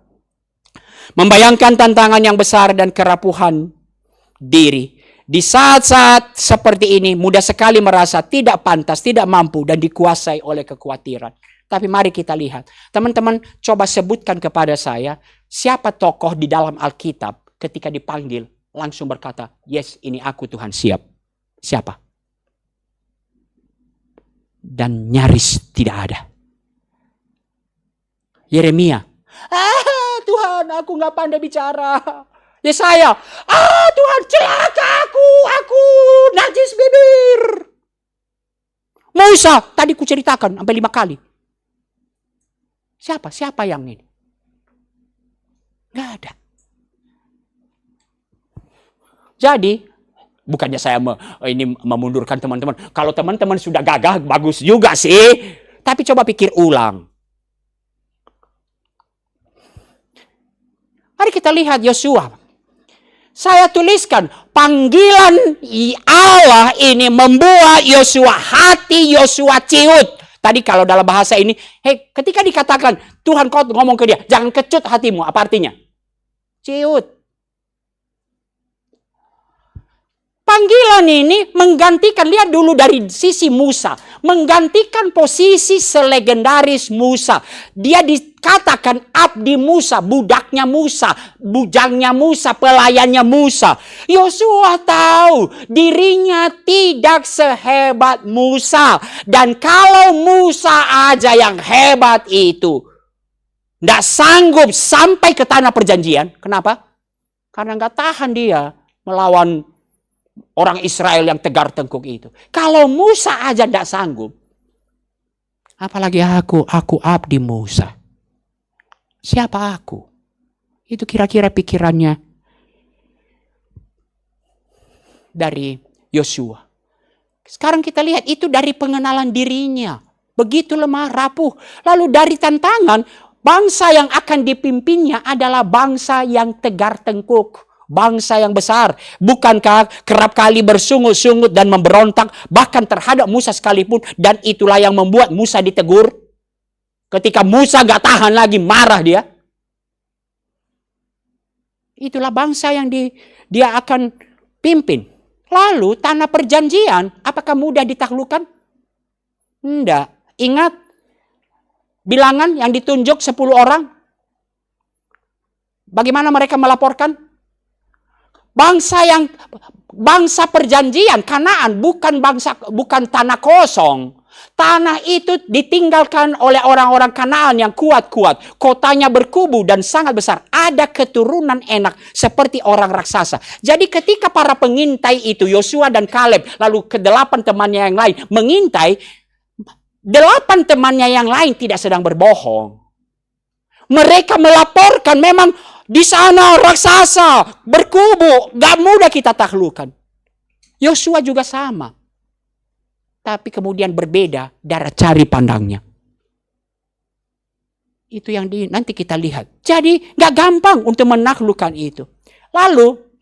Membayangkan tantangan yang besar dan kerapuhan diri. Di saat-saat seperti ini, mudah sekali merasa tidak pantas, tidak mampu, dan dikuasai oleh kekhawatiran. Tapi mari kita lihat. Teman-teman, coba sebutkan kepada saya, siapa tokoh di dalam Alkitab ketika dipanggil, langsung berkata, yes, ini aku Tuhan, siap. Siapa? Dan nyaris tidak ada. Yeremia. Tuhan, aku gak pandai bicara. Yesaya, Tuhan celaka aku najis bibir. Musa, tadi ku ceritakan sampai 5 kali. Siapa yang ini? Gak ada. Jadi, bukannya saya ini memundurkan teman-teman. Kalau teman-teman sudah gagah, bagus juga sih. Tapi coba pikir ulang. Mari kita lihat Yosua. Saya tuliskan, panggilan Allah ini membuat Yosua, hati Yosua ciut. Tadi kalau dalam bahasa ini, ketika dikatakan, Tuhan kau ngomong ke dia, jangan kecut hatimu. Apa artinya? Ciut. Panggilan ini menggantikan, lihat dulu dari sisi Musa, menggantikan posisi selegendaris Musa. Dia dikatakan abdi Musa, budaknya Musa, bujangnya Musa, pelayannya Musa. Yosua tahu dirinya tidak sehebat Musa. Dan kalau Musa aja yang hebat itu, tidak sanggup sampai ke tanah perjanjian. Kenapa? Karena nggak tahan dia melawan orang Israel yang tegar tengkuk itu. Kalau Musa aja tidak sanggup, Apalagi aku abdi Musa. Siapa aku? Itu kira-kira pikirannya dari Yosua. Sekarang kita lihat itu dari pengenalan dirinya. Begitu lemah, rapuh. Lalu dari tantangan, bangsa yang akan dipimpinnya adalah bangsa yang tegar tengkuk. Bangsa yang besar. Bukankah kerap kali bersungut-sungut dan memberontak bahkan terhadap Musa sekalipun. Dan itulah yang membuat Musa ditegur. Ketika Musa gak tahan lagi, marah dia. Itulah bangsa yang dia akan pimpin. Lalu tanah perjanjian, apakah mudah ditaklukkan? Tidak. Ingat bilangan yang ditunjuk 10 orang. Bagaimana mereka melaporkan? Bangsa perjanjian, Kanaan, bukan tanah kosong. Tanah itu ditinggalkan oleh orang-orang Kanaan yang kuat-kuat. Kotanya berkubu dan sangat besar. Ada keturunan enak seperti orang raksasa. Jadi ketika para pengintai itu, Yosua dan Kaleb, lalu ke-8 temannya yang lain mengintai, 8 temannya yang lain tidak sedang berbohong. Mereka melaporkan memang di sana raksasa, berkubu, gak mudah kita taklukkan. Yosua juga sama. Tapi kemudian berbeda cara cari pandangnya. Itu yang nanti kita lihat. Jadi gak gampang untuk menaklukkan itu. Lalu,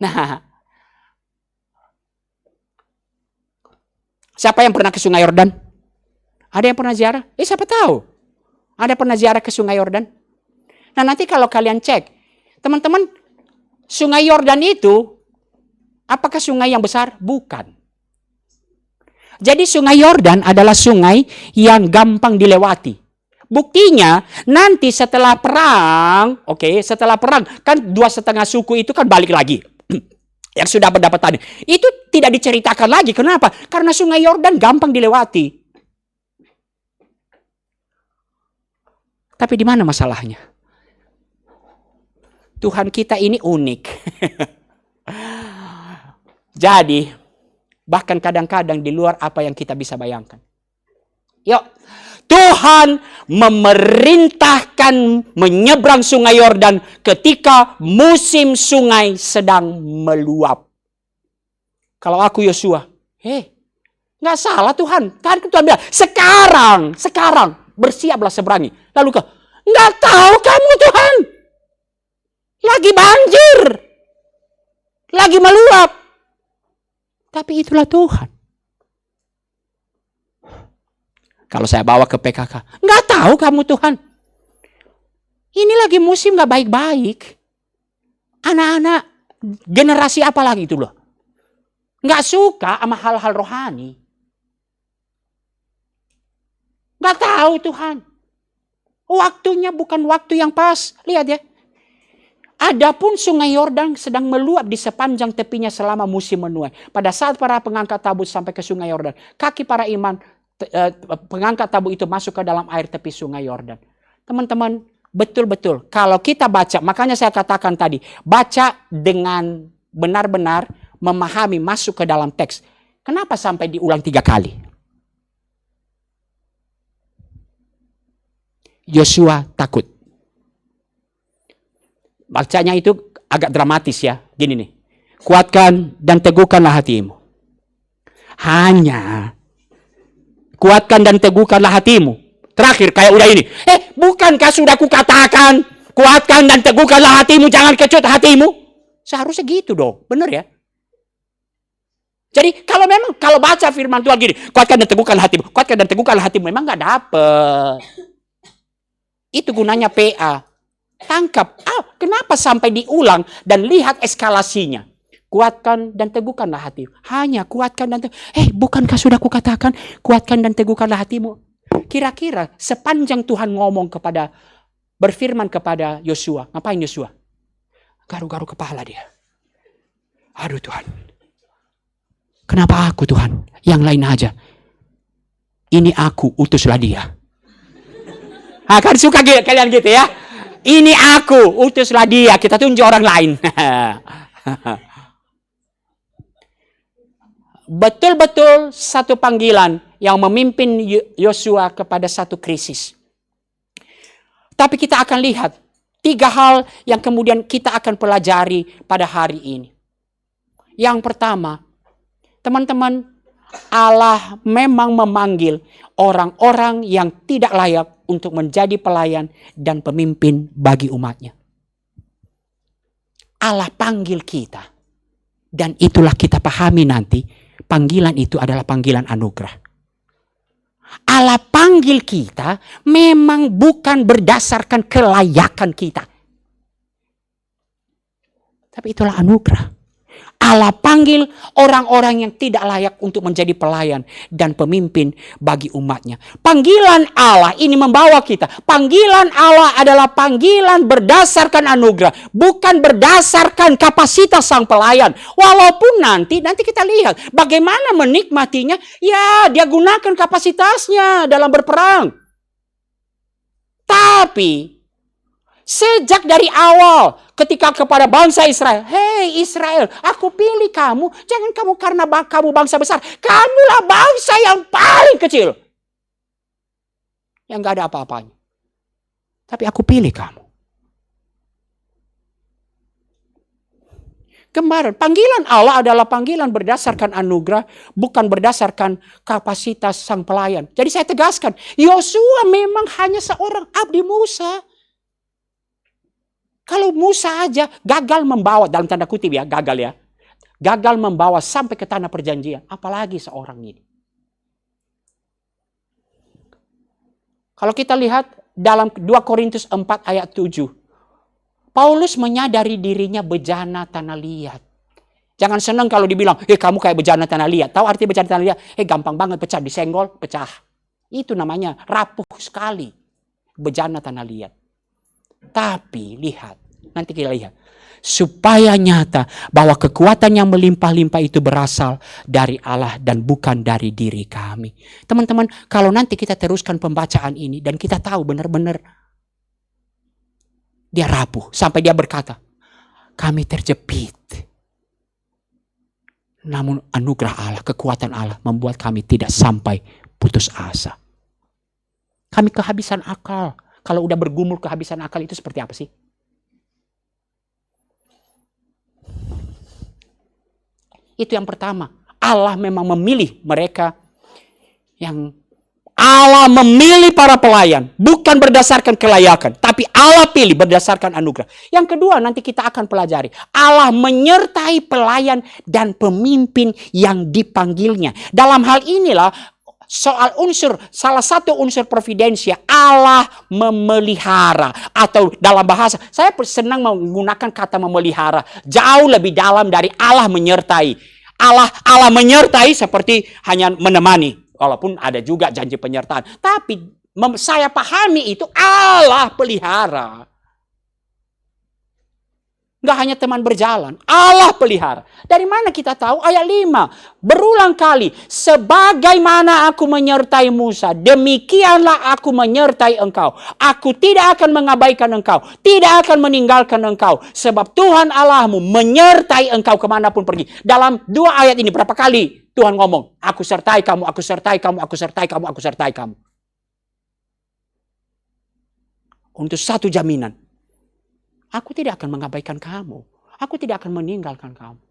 siapa yang pernah ke Sungai Yordan? Ada yang pernah ziarah? Siapa tahu. Ada pernah ziarah ke Sungai Yordan? Nah nanti kalau kalian cek, teman-teman, Sungai Yordan itu, apakah sungai yang besar? Bukan. Jadi Sungai Yordan adalah sungai yang gampang dilewati. Buktinya nanti setelah perang, setelah perang kan 2,5 suku itu kan balik lagi. Yang sudah berdapat tadi. Itu tidak diceritakan lagi. Kenapa? Karena Sungai Yordan gampang dilewati. Tapi di mana masalahnya? Tuhan kita ini unik. Jadi, bahkan kadang-kadang di luar apa yang kita bisa bayangkan. Yuk, Tuhan memerintahkan menyeberang Sungai Yordan ketika musim sungai sedang meluap. Kalau aku Yosua, nggak salah Tuhan. Kan Tuhan bilang, sekarang bersiaplah seberangi. Lalu nggak tahu kamu Tuhan. Lagi banjir. Lagi meluap. Tapi itulah Tuhan. Kalau saya bawa ke PKK, nggak tahu kamu Tuhan. Ini lagi musim nggak baik-baik. Anak-anak generasi apa lagi itu loh. Nggak suka sama hal-hal rohani. Nggak tahu Tuhan. Waktunya bukan waktu yang pas. Lihat ya. Adapun Sungai Yordan sedang meluap di sepanjang tepinya selama musim menuai. Pada saat para pengangkat tabu sampai ke Sungai Yordan, kaki para iman pengangkat tabu itu masuk ke dalam air tepi Sungai Yordan. Teman-teman, betul-betul kalau kita baca, makanya saya katakan tadi, baca dengan benar-benar memahami, masuk ke dalam teks. Kenapa sampai diulang 3 kali? Yosua takut. Bacanya itu agak dramatis ya. Gini nih. Kuatkan dan teguhkanlah hatimu. Hanya kuatkan dan teguhkanlah hatimu. Terakhir kayak udah ini. Bukankah sudah kukatakan kuatkan dan teguhkanlah hatimu, jangan kecut hatimu? Seharusnya gitu dong. Benar ya? Jadi kalau baca firman Tuhan gini, kuatkan dan teguhkan hatimu, kuatkan dan teguhkan hatimu, memang nggak dapet. Itu gunanya PA. Tangkap. Kenapa sampai diulang dan lihat eskalasinya? Kuatkan dan teguhkanlah hatimu. Hanya kuatkan dan bukankah sudah kukatakan kuatkan dan teguhkanlah hatimu? Kira-kira sepanjang Tuhan berfirman kepada Yosua, ngapain Yosua? Garu-garu kepala dia. Aduh Tuhan. Kenapa aku Tuhan? Yang lain aja. Ini aku, utuslah dia. Kan suka kalian gitu ya? Ini aku, utuslah dia. Kita tunjuk orang lain. Betul-betul satu panggilan yang memimpin Yosua kepada satu krisis. Tapi kita akan lihat 3 hal yang kemudian kita akan pelajari pada hari ini. Yang pertama, teman-teman, Allah memang memanggil orang-orang yang tidak layak untuk menjadi pelayan dan pemimpin bagi umatnya. Allah panggil kita. Dan itulah kita pahami nanti, panggilan itu adalah panggilan anugerah. Allah panggil kita memang bukan berdasarkan kelayakan kita. Tapi itulah anugerah. Allah panggil orang-orang yang tidak layak untuk menjadi pelayan dan pemimpin bagi umatnya. Panggilan Allah ini membawa kita. Panggilan Allah adalah panggilan berdasarkan anugerah. Bukan berdasarkan kapasitas sang pelayan. Walaupun nanti kita lihat bagaimana menikmatinya. Ya, dia gunakan kapasitasnya dalam berperang. Tapi sejak dari awal ketika kepada bangsa Israel, hei Israel, aku pilih kamu, jangan kamu karena kamu bangsa besar, kamulah bangsa yang paling kecil, yang gak ada apa-apanya. Tapi aku pilih kamu. Kemarin, panggilan Allah adalah panggilan berdasarkan anugerah, bukan berdasarkan kapasitas sang pelayan. Jadi saya tegaskan, Yosua memang hanya seorang abdi Musa. Kalau Musa aja gagal membawa, dalam tanda kutip ya, gagal ya. Gagal membawa sampai ke tanah perjanjian. Apalagi seorang ini. Kalau kita lihat dalam 2 Korintus 4 ayat 7. Paulus menyadari dirinya bejana tanah liat. Jangan senang kalau dibilang, kamu kayak bejana tanah liat. Tahu arti bejana tanah liat? Gampang banget pecah, disenggol, pecah. Itu namanya rapuh sekali. Bejana tanah liat. Tapi lihat, nanti kita lihat. Supaya nyata bahwa kekuatan yang melimpah-limpah itu berasal dari Allah dan bukan dari diri kami. Teman-teman, kalau nanti kita teruskan pembacaan ini dan kita tahu benar-benar dia rapuh. Sampai dia berkata, kami terjepit. Namun anugerah Allah, kekuatan Allah membuat kami tidak sampai putus asa. Kami kehabisan akal. Kalau udah bergumul kehabisan akal itu seperti apa sih? Itu yang pertama. Allah memang memilih mereka yang Allah memilih para pelayan. Bukan berdasarkan kelayakan. Tapi Allah pilih berdasarkan anugerah. Yang kedua nanti kita akan pelajari. Allah menyertai pelayan dan pemimpin yang dipanggilnya. Dalam hal inilah soal salah satu unsur providensia, Allah memelihara. Atau dalam bahasa, saya senang menggunakan kata memelihara. Jauh lebih dalam dari Allah menyertai. Allah menyertai seperti hanya menemani. Walaupun ada juga janji penyertaan. Tapi saya pahami itu Allah pelihara. Gak hanya teman berjalan, Allah pelihara. Dari mana kita tahu? Ayat 5. Berulang kali, sebagaimana aku menyertai Musa, demikianlah aku menyertai engkau. Aku tidak akan mengabaikan engkau, tidak akan meninggalkan engkau. Sebab Tuhan Allahmu menyertai engkau kemanapun pergi. Dalam 2 ayat ini berapa kali Tuhan ngomong, aku sertai kamu, aku sertai kamu, aku sertai kamu, aku sertai kamu. Untuk satu jaminan. Aku tidak akan mengabaikan kamu. Aku tidak akan meninggalkan kamu.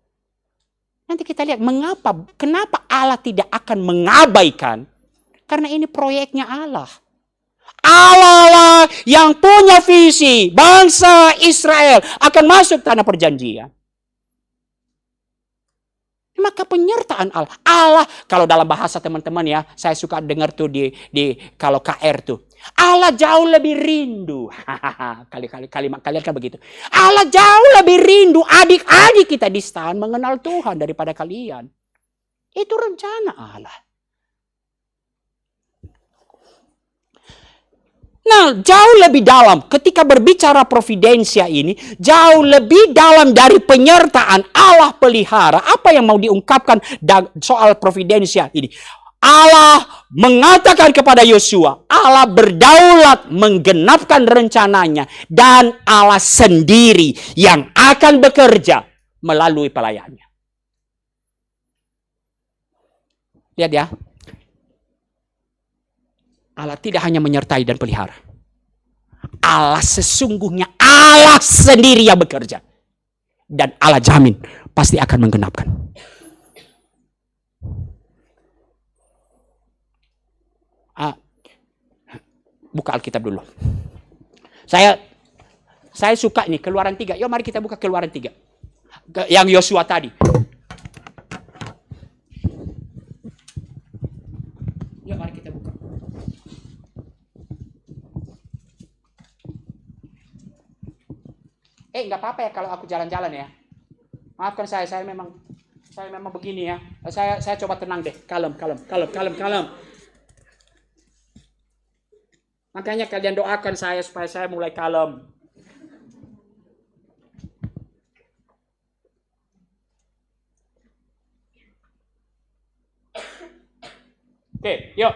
Nanti kita lihat kenapa Allah tidak akan mengabaikan. Karena ini proyeknya Allah. Allah lah yang punya visi. Bangsa Israel akan masuk tanah perjanjian. Maka penyertaan Allah. Allah, kalau dalam bahasa teman-teman ya, saya suka dengar tuh di kalau KR tuh. Allah jauh lebih rindu. Kalimat kalian kan begitu. Allah jauh lebih rindu adik-adik kita di stan mengenal Tuhan daripada kalian. Itu rencana Allah. Nah, jauh lebih dalam ketika berbicara providensia ini, jauh lebih dalam dari penyertaan Allah pelihara. Apa yang mau diungkapkan soal providensia ini? Allah mengatakan kepada Yosua, Allah berdaulat menggenapkan rencananya dan Allah sendiri yang akan bekerja melalui pelayannya. Lihat ya. Allah tidak hanya menyertai dan pelihara. Allah sesungguhnya Allah sendiri yang bekerja. Dan Allah jamin pasti akan menggenapkan. Buka Alkitab dulu. Saya suka ini Keluaran 3. Yuk mari kita buka Keluaran 3. Yang Yosua tadi. Yuk mari kita buka. Nggak apa-apa ya kalau aku jalan-jalan ya. Maafkan saya memang begini ya. Saya coba tenang deh, kalem. Makanya kalian doakan saya supaya saya mulai kalem. Oke, yuk.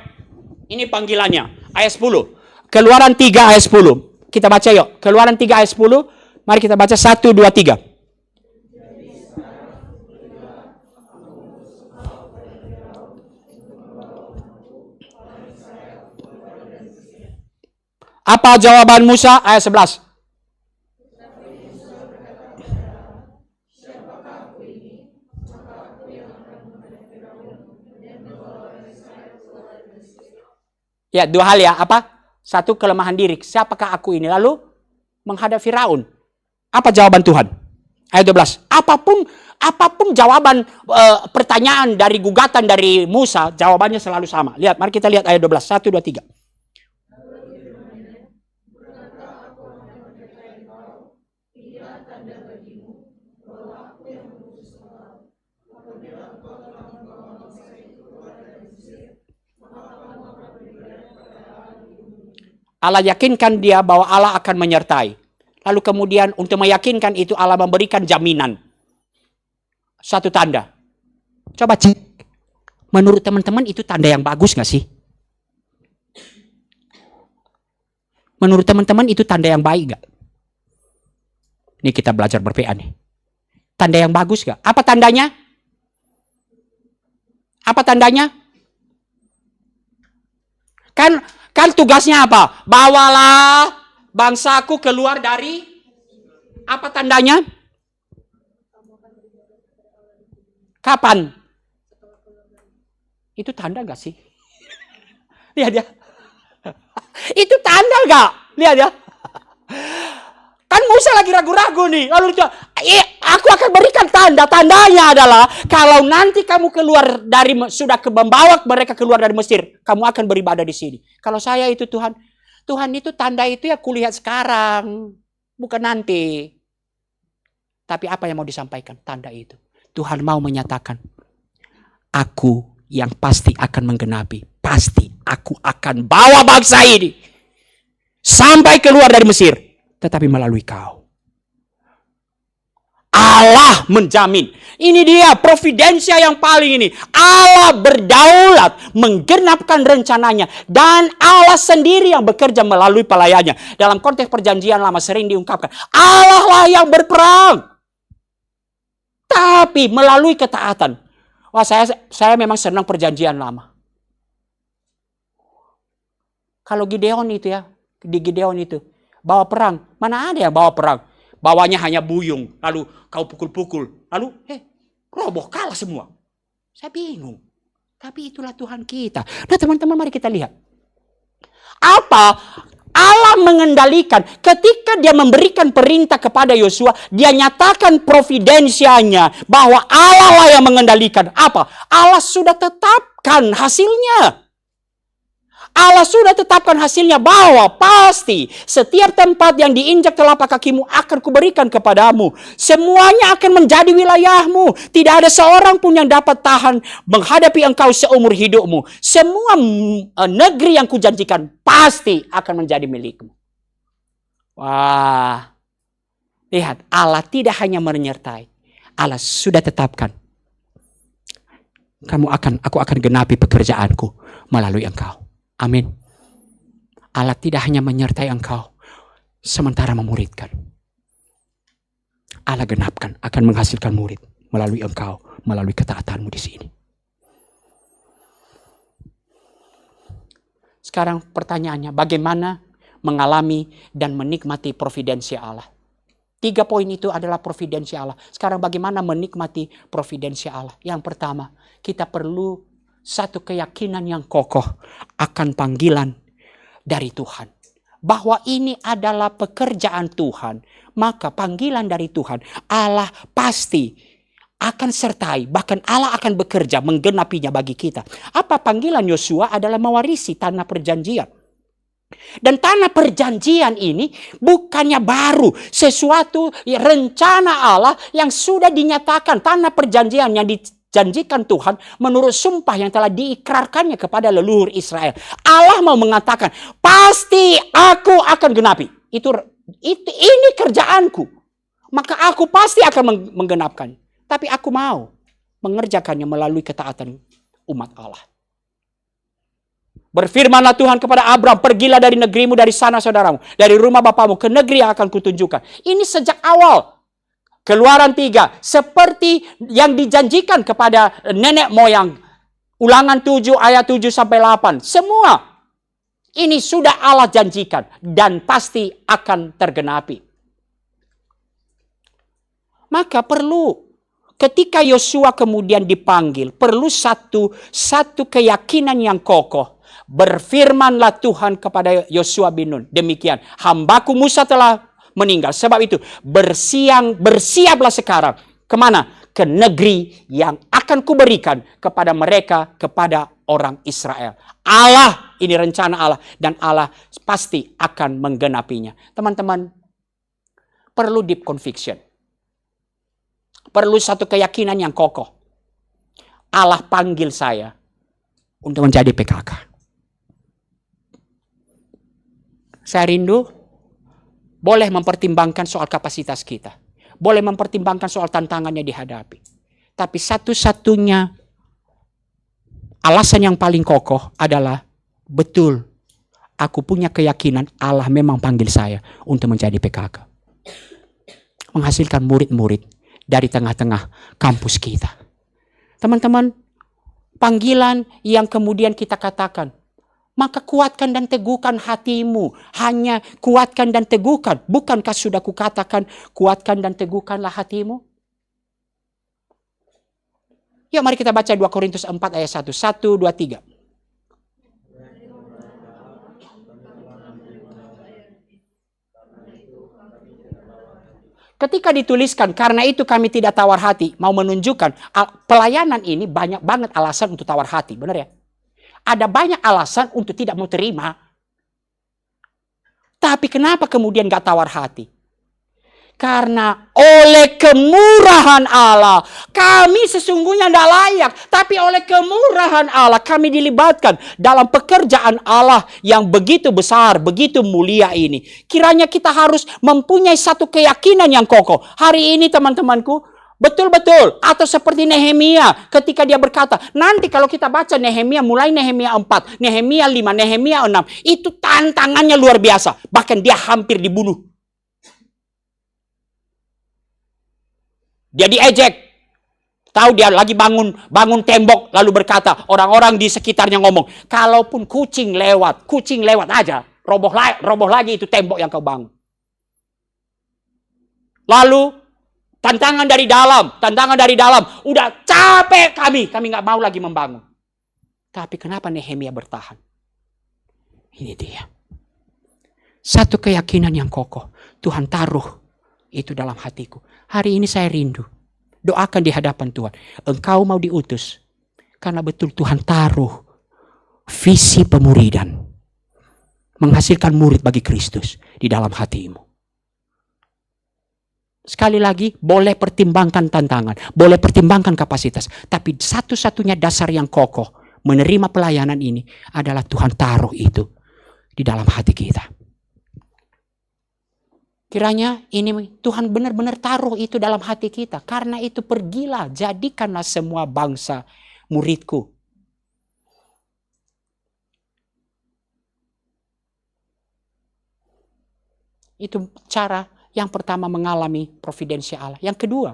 Ini panggilannya. Ayat 10. Keluaran 3 ayat 10. Kita baca yuk. Keluaran 3 ayat 10. Mari kita baca 1, 2, 3. Apa jawaban Musa? Ayat 11. Ya, dua hal ya. Apa? Satu, kelemahan diri. Siapakah aku ini? Lalu menghadap Firaun. Apa jawaban Tuhan? Ayat 12. Apapun jawaban pertanyaan dari gugatan dari Musa, jawabannya selalu sama. Lihat, mari kita lihat ayat 12. 1, 2, 3. Allah yakinkan dia bahwa Allah akan menyertai. Lalu kemudian untuk meyakinkan itu Allah memberikan jaminan. Satu tanda. Coba cek. Menurut teman-teman itu tanda yang bagus gak sih? Menurut teman-teman itu tanda yang baik gak? Ini kita belajar ber-PA nih. Tanda yang bagus gak? Apa tandanya? Apa tandanya? Kan tugasnya apa? Bawalah bangsaku keluar dari, apa tandanya? Kapan? Itu tanda gak sih? Lihat ya. Itu tanda gak? Lihat ya. Kan Musa lagi ragu-ragu nih. Lalu dia, aku akan berikan tanda. Tandanya adalah kalau nanti kamu keluar dari, sudah membawa mereka keluar dari Mesir, kamu akan beribadah di sini. Kalau saya itu Tuhan itu tanda itu ya kulihat sekarang, bukan nanti. Tapi apa yang mau disampaikan? Tanda itu. Tuhan mau menyatakan, aku yang pasti akan menggenapi. Pasti aku akan bawa bangsa ini sampai keluar dari Mesir. Tetapi melalui kau. Allah menjamin. Ini dia providensia yang paling ini. Allah berdaulat menggenapkan rencananya. Dan Allah sendiri yang bekerja melalui pelayannya. Dalam konteks perjanjian lama sering diungkapkan. Allah lah yang berperang. Tapi melalui ketaatan. Wah, saya memang senang perjanjian lama. Kalau Gideon itu ya. Di Gideon itu. Bawa perang. Mana ada yang bawa perang? Bawanya hanya buyung. Lalu kau pukul-pukul. Lalu roboh kalah semua. Saya bingung. Tapi itulah Tuhan kita. Nah teman-teman mari kita lihat. Apa Allah mengendalikan. Ketika dia memberikan perintah kepada Yosua. Dia nyatakan providensianya. Bahwa Allah lah yang mengendalikan. Apa? Allah sudah tetapkan hasilnya. Allah sudah tetapkan hasilnya bahwa pasti setiap tempat yang diinjak telapak kakimu akan kuberikan kepadamu. Semuanya akan menjadi wilayahmu. Tidak ada seorang pun yang dapat tahan menghadapi engkau seumur hidupmu. Semua negeri yang kujanjikan pasti akan menjadi milikmu. Wah. Lihat, Allah tidak hanya menyertai. Allah sudah tetapkan. Aku akan genapi pekerjaanku melalui engkau. Amin. Allah tidak hanya menyertai engkau, sementara memuridkan. Allah genapkan, akan menghasilkan murid melalui engkau, melalui ketaatanmu di sini. Sekarang pertanyaannya, bagaimana mengalami dan menikmati providensi Allah? 3 poin itu adalah providensi Allah. Sekarang bagaimana menikmati providensi Allah? Yang pertama, kita perlu satu keyakinan yang kokoh akan panggilan dari Tuhan. Bahwa ini adalah pekerjaan Tuhan. Maka panggilan dari Tuhan, Allah pasti akan sertai. Bahkan Allah akan bekerja menggenapinya bagi kita. Apa panggilan Yosua adalah mewarisi tanah perjanjian. Dan tanah perjanjian ini bukannya baru, sesuatu rencana Allah yang sudah dinyatakan. Tanah perjanjian yang dijanjikan Tuhan menurut sumpah yang telah diikrarkannya kepada leluhur Israel. Allah mau mengatakan, pasti aku akan genapi. Ini kerjaanku. Maka aku pasti akan menggenapkan. Tapi aku mau mengerjakannya melalui ketaatan umat Allah. Berfirmanlah Tuhan kepada Abraham, pergilah dari negerimu, dari sana saudaramu, dari rumah bapamu, ke negeri yang akan kutunjukkan. Ini sejak awal. Keluaran 3, seperti yang dijanjikan kepada nenek moyang. Ulangan 7 ayat 7 sampai 8. Semua ini sudah Allah janjikan dan pasti akan tergenapi. Maka perlu, ketika Yosua kemudian dipanggil, perlu satu keyakinan yang kokoh. Berfirmanlah Tuhan kepada Yosua bin Nun, demikian, hambaku Musa telah meninggal. Sebab itu bersiaplah sekarang. Kemana? Ke negeri yang akan kuberikan kepada mereka, kepada orang Israel. Allah, ini rencana Allah. Dan Allah pasti akan menggenapinya. Teman-teman, perlu deep conviction. Perlu satu keyakinan yang kokoh. Allah panggil saya untuk menjadi PKK. Saya rindu boleh mempertimbangkan soal kapasitas kita. Boleh mempertimbangkan soal tantangan yang dihadapi. Tapi satu-satunya alasan yang paling kokoh adalah betul, aku punya keyakinan Allah memang panggil saya untuk menjadi PKK. Menghasilkan murid-murid dari tengah-tengah kampus kita. Teman-teman, panggilan yang kemudian kita katakan, maka kuatkan dan teguhkan hatimu. Hanya kuatkan dan teguhkan. Bukankah sudah kukatakan, kuatkan dan teguhkanlah hatimu? Yuk mari kita baca 2 Korintus 4 ayat 1. 1, 2, 3. Ketika dituliskan, karena itu kami tidak tawar hati, mau menunjukkan pelayanan ini banyak banget alasan untuk tawar hati, benar ya? Ada banyak alasan untuk tidak mau terima. Tapi kenapa kemudian gak tawar hati? Karena oleh kemurahan Allah, kami sesungguhnya tidak layak. Tapi oleh kemurahan Allah, kami dilibatkan dalam pekerjaan Allah yang begitu besar, begitu mulia ini. Kiranya kita harus mempunyai satu keyakinan yang kokoh. Hari ini teman-temanku, betul-betul. Atau seperti Nehemia ketika dia berkata, nanti kalau kita baca Nehemia, mulai Nehemia 4, Nehemia 5, Nehemia 6. Itu tantangannya luar biasa. Bahkan dia hampir dibunuh. Dia diejek. Tahu dia lagi bangun tembok lalu berkata, orang-orang di sekitarnya ngomong, kalaupun kucing lewat aja, roboh lagi itu tembok yang kau bangun. Lalu tantangan dari dalam, udah capek kami nggak mau lagi membangun. Tapi kenapa Nehemia bertahan? Ini dia. Satu keyakinan yang kokoh, Tuhan taruh itu dalam hatiku. Hari ini saya rindu. Doakan di hadapan Tuhan. Engkau mau diutus. Karena betul Tuhan taruh visi pemuridan. Menghasilkan murid bagi Kristus di dalam hatimu. Sekali lagi, boleh pertimbangkan tantangan. Boleh pertimbangkan kapasitas. Tapi satu-satunya dasar yang kokoh menerima pelayanan ini adalah Tuhan taruh itu di dalam hati kita. Kiranya ini Tuhan benar-benar taruh itu dalam hati kita. Karena itu pergilah, jadikanlah semua bangsa muridku. Itu cara yang pertama mengalami providensi Allah. Yang kedua,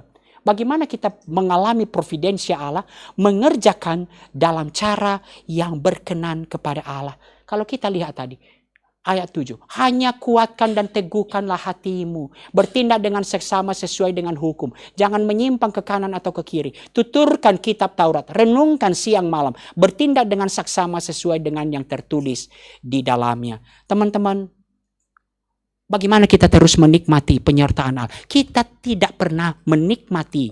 Bagaimana kita mengalami providensia Allah, mengerjakan dalam cara yang berkenan kepada Allah. Kalau kita lihat tadi, ayat 7. Hanya kuatkan dan teguhkanlah hatimu. Bertindak dengan seksama sesuai dengan hukum. Jangan menyimpang ke kanan atau ke kiri. Tuturkan kitab Taurat. Renungkan siang malam. Bertindak dengan seksama sesuai dengan yang tertulis di dalamnya. Teman-teman, bagaimana kita terus menikmati penyertaan Allah? Kita tidak pernah menikmati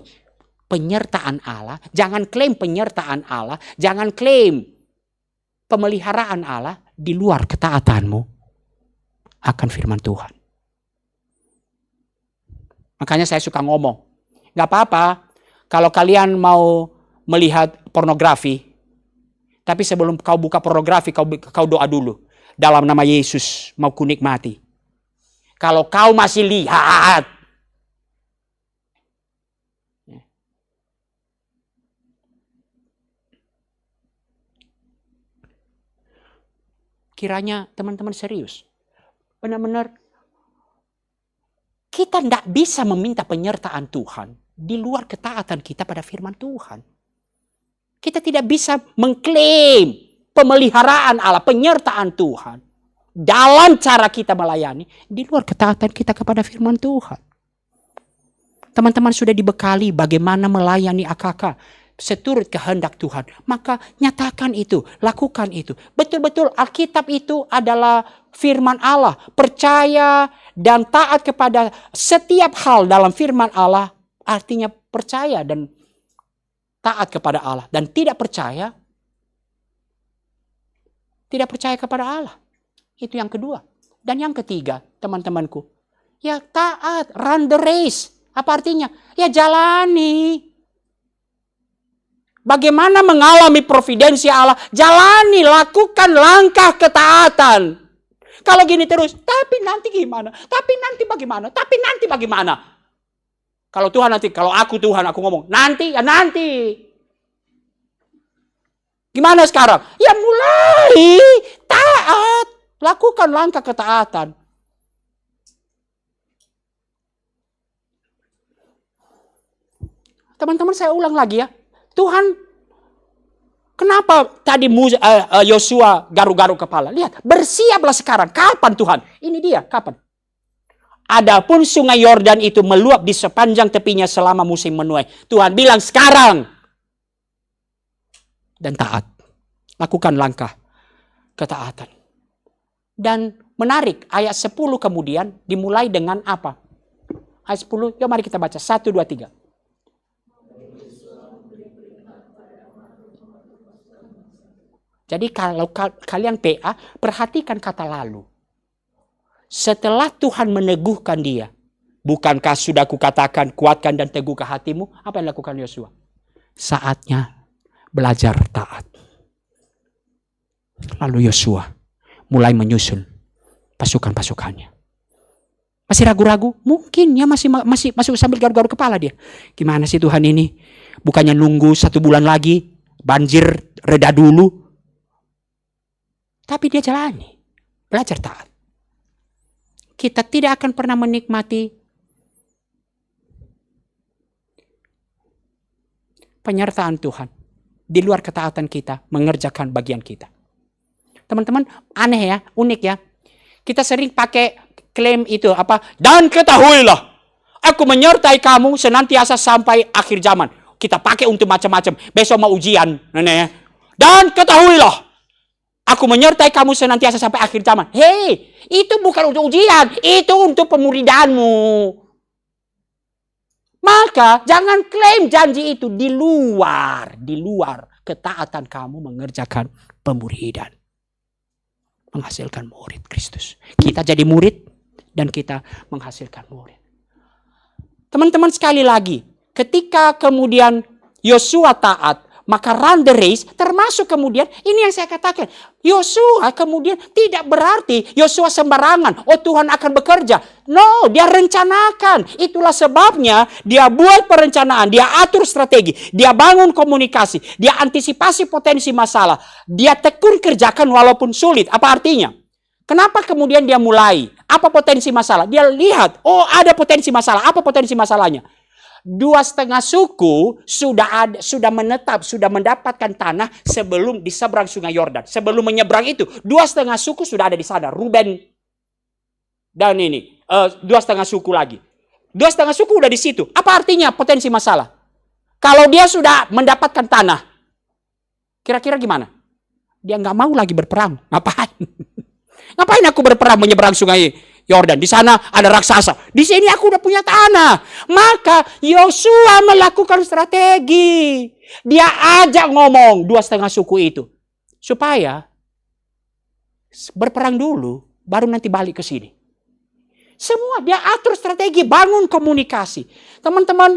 penyertaan Allah. Jangan klaim penyertaan Allah. Jangan klaim pemeliharaan Allah di luar ketaatanmu akan firman Tuhan. Makanya saya suka ngomong, gak apa-apa kalau kalian mau melihat pornografi, tapi sebelum kau buka pornografi, kau doa dulu. Dalam nama Yesus mau ku nikmati. Kalau kau masih lihat, kiranya teman-teman serius. Benar-benar kita tidak bisa meminta penyertaan Tuhan di luar ketaatan kita pada firman Tuhan. Kita tidak bisa mengklaim pemeliharaan Allah, penyertaan Tuhan dalam cara kita melayani di luar ketaatan kita kepada firman Tuhan. Teman-teman sudah dibekali bagaimana melayani AKK seturut kehendak Tuhan. Maka nyatakan itu, lakukan itu. Betul-betul Alkitab itu adalah firman Allah. Percaya dan taat kepada setiap hal dalam firman Allah. Artinya percaya dan taat kepada Allah. Dan tidak percaya kepada Allah. Itu yang kedua. Dan yang ketiga, teman-temanku. Ya taat, run the race. Apa artinya? Ya jalani. Bagaimana mengalami providensi Allah? Jalani, lakukan langkah ketaatan. Kalau gini terus, tapi nanti gimana? Tapi nanti bagaimana? Tapi nanti bagaimana? Kalau Tuhan nanti, kalau aku Tuhan, aku ngomong, nanti, ya nanti. Gimana sekarang? Ya mulai, taat. Lakukan langkah ketaatan. Teman-teman saya ulang lagi ya. Tuhan, kenapa tadi Yosua garuk-garuk kepala? Lihat, bersiaplah sekarang. Kapan Tuhan? Ini dia, kapan? Adapun sungai Yordan itu meluap di sepanjang tepinya selama musim menuai. Tuhan bilang sekarang. Dan taat. Lakukan langkah ketaatan. Dan menarik, ayat 10 kemudian dimulai dengan apa? Ayat 10, yuk mari kita baca. 1, 2, 3. Jadi kalau kalian PA, perhatikan kata lalu. Setelah Tuhan meneguhkan dia, bukankah sudah kukatakan kuatkan dan teguhkan hatimu? Apa yang lakukan Yosua? Saatnya belajar taat. Lalu Yosua mulai menyusun pasukan-pasukannya. Masih ragu-ragu? Mungkin ya masih sambil garuk-garuk kepala dia. Gimana sih Tuhan ini? Bukannya nunggu 1 bulan lagi, banjir reda dulu. Tapi dia jalani, belajar taat. Kita tidak akan pernah menikmati penyertaan Tuhan di luar ketaatan kita mengerjakan bagian kita. Teman-teman, aneh ya, unik ya. Kita sering pakai klaim itu apa? Dan ketahuilah, aku menyertai kamu senantiasa sampai akhir zaman. Kita pakai untuk macam-macam. Besok mau ujian, nenek. Dan ketahuilah, aku menyertai kamu senantiasa sampai akhir zaman. Hei, itu bukan untuk ujian. Itu untuk pemuridanmu. Maka jangan klaim janji itu di luar ketaatan kamu mengerjakan pemuridan. Menghasilkan murid Kristus. Kita jadi murid dan kita menghasilkan murid. Teman-teman sekali lagi, ketika kemudian Yosua taat, maka run the race, termasuk kemudian, ini yang saya katakan, Yosua kemudian tidak berarti Yosua sembarangan, oh Tuhan akan bekerja. No, dia rencanakan. Itulah sebabnya dia buat perencanaan, dia atur strategi, dia bangun komunikasi, dia antisipasi potensi masalah, dia tekun kerjakan walaupun sulit. Apa artinya? Kenapa kemudian dia mulai? Apa potensi masalah? Dia lihat, oh ada potensi masalah. Apa potensi masalahnya? 2,5 suku sudah menetap, sudah mendapatkan tanah sebelum di seberang Sungai Yordan. Sebelum menyeberang itu, 2,5 suku sudah ada di sana. Ruben dan ini 2,5 suku lagi. 2,5 suku udah di situ. Apa artinya potensi masalah? Kalau dia sudah mendapatkan tanah, kira-kira gimana? Dia nggak mau lagi berperang. Ngapain? Ngapain aku berperang menyeberang Sungai Yordan? Di sana ada raksasa. Di sini aku udah punya tanah. Maka Yosua melakukan strategi. Dia ajak ngomong 2,5 suku itu. Supaya berperang dulu, baru nanti balik ke sini. Semua dia atur strategi, bangun komunikasi. Teman-teman,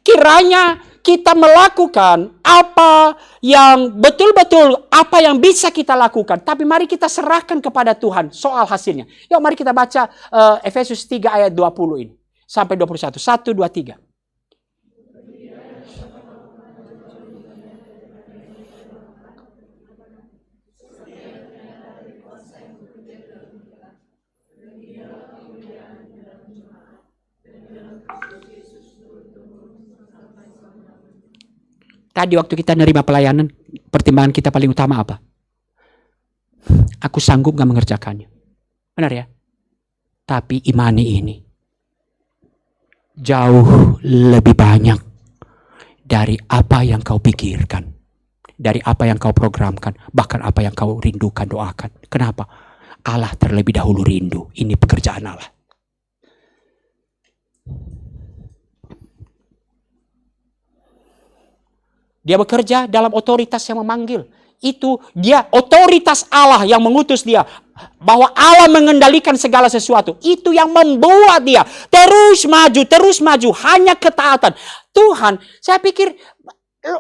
kiranya kita melakukan apa yang betul-betul, apa yang bisa kita lakukan. Tapi mari kita serahkan kepada Tuhan soal hasilnya. Yuk mari kita baca Efesus 3 ayat 20 ini. Sampai 21. 1, 2, 3. Tadi waktu kita nerima pelayanan, pertimbangan kita paling utama apa? Aku sanggup gak mengerjakannya. Benar ya? Tapi imani ini jauh lebih banyak dari apa yang kau pikirkan. Dari apa yang kau programkan. Bahkan apa yang kau rindukan, doakan. Kenapa? Allah terlebih dahulu rindu. Ini pekerjaan Allah. Dia bekerja dalam otoritas yang memanggil. Itu dia otoritas Allah yang mengutus dia. Bahwa Allah mengendalikan segala sesuatu. Itu yang membuat dia terus maju. Hanya ketaatan. Tuhan, saya pikir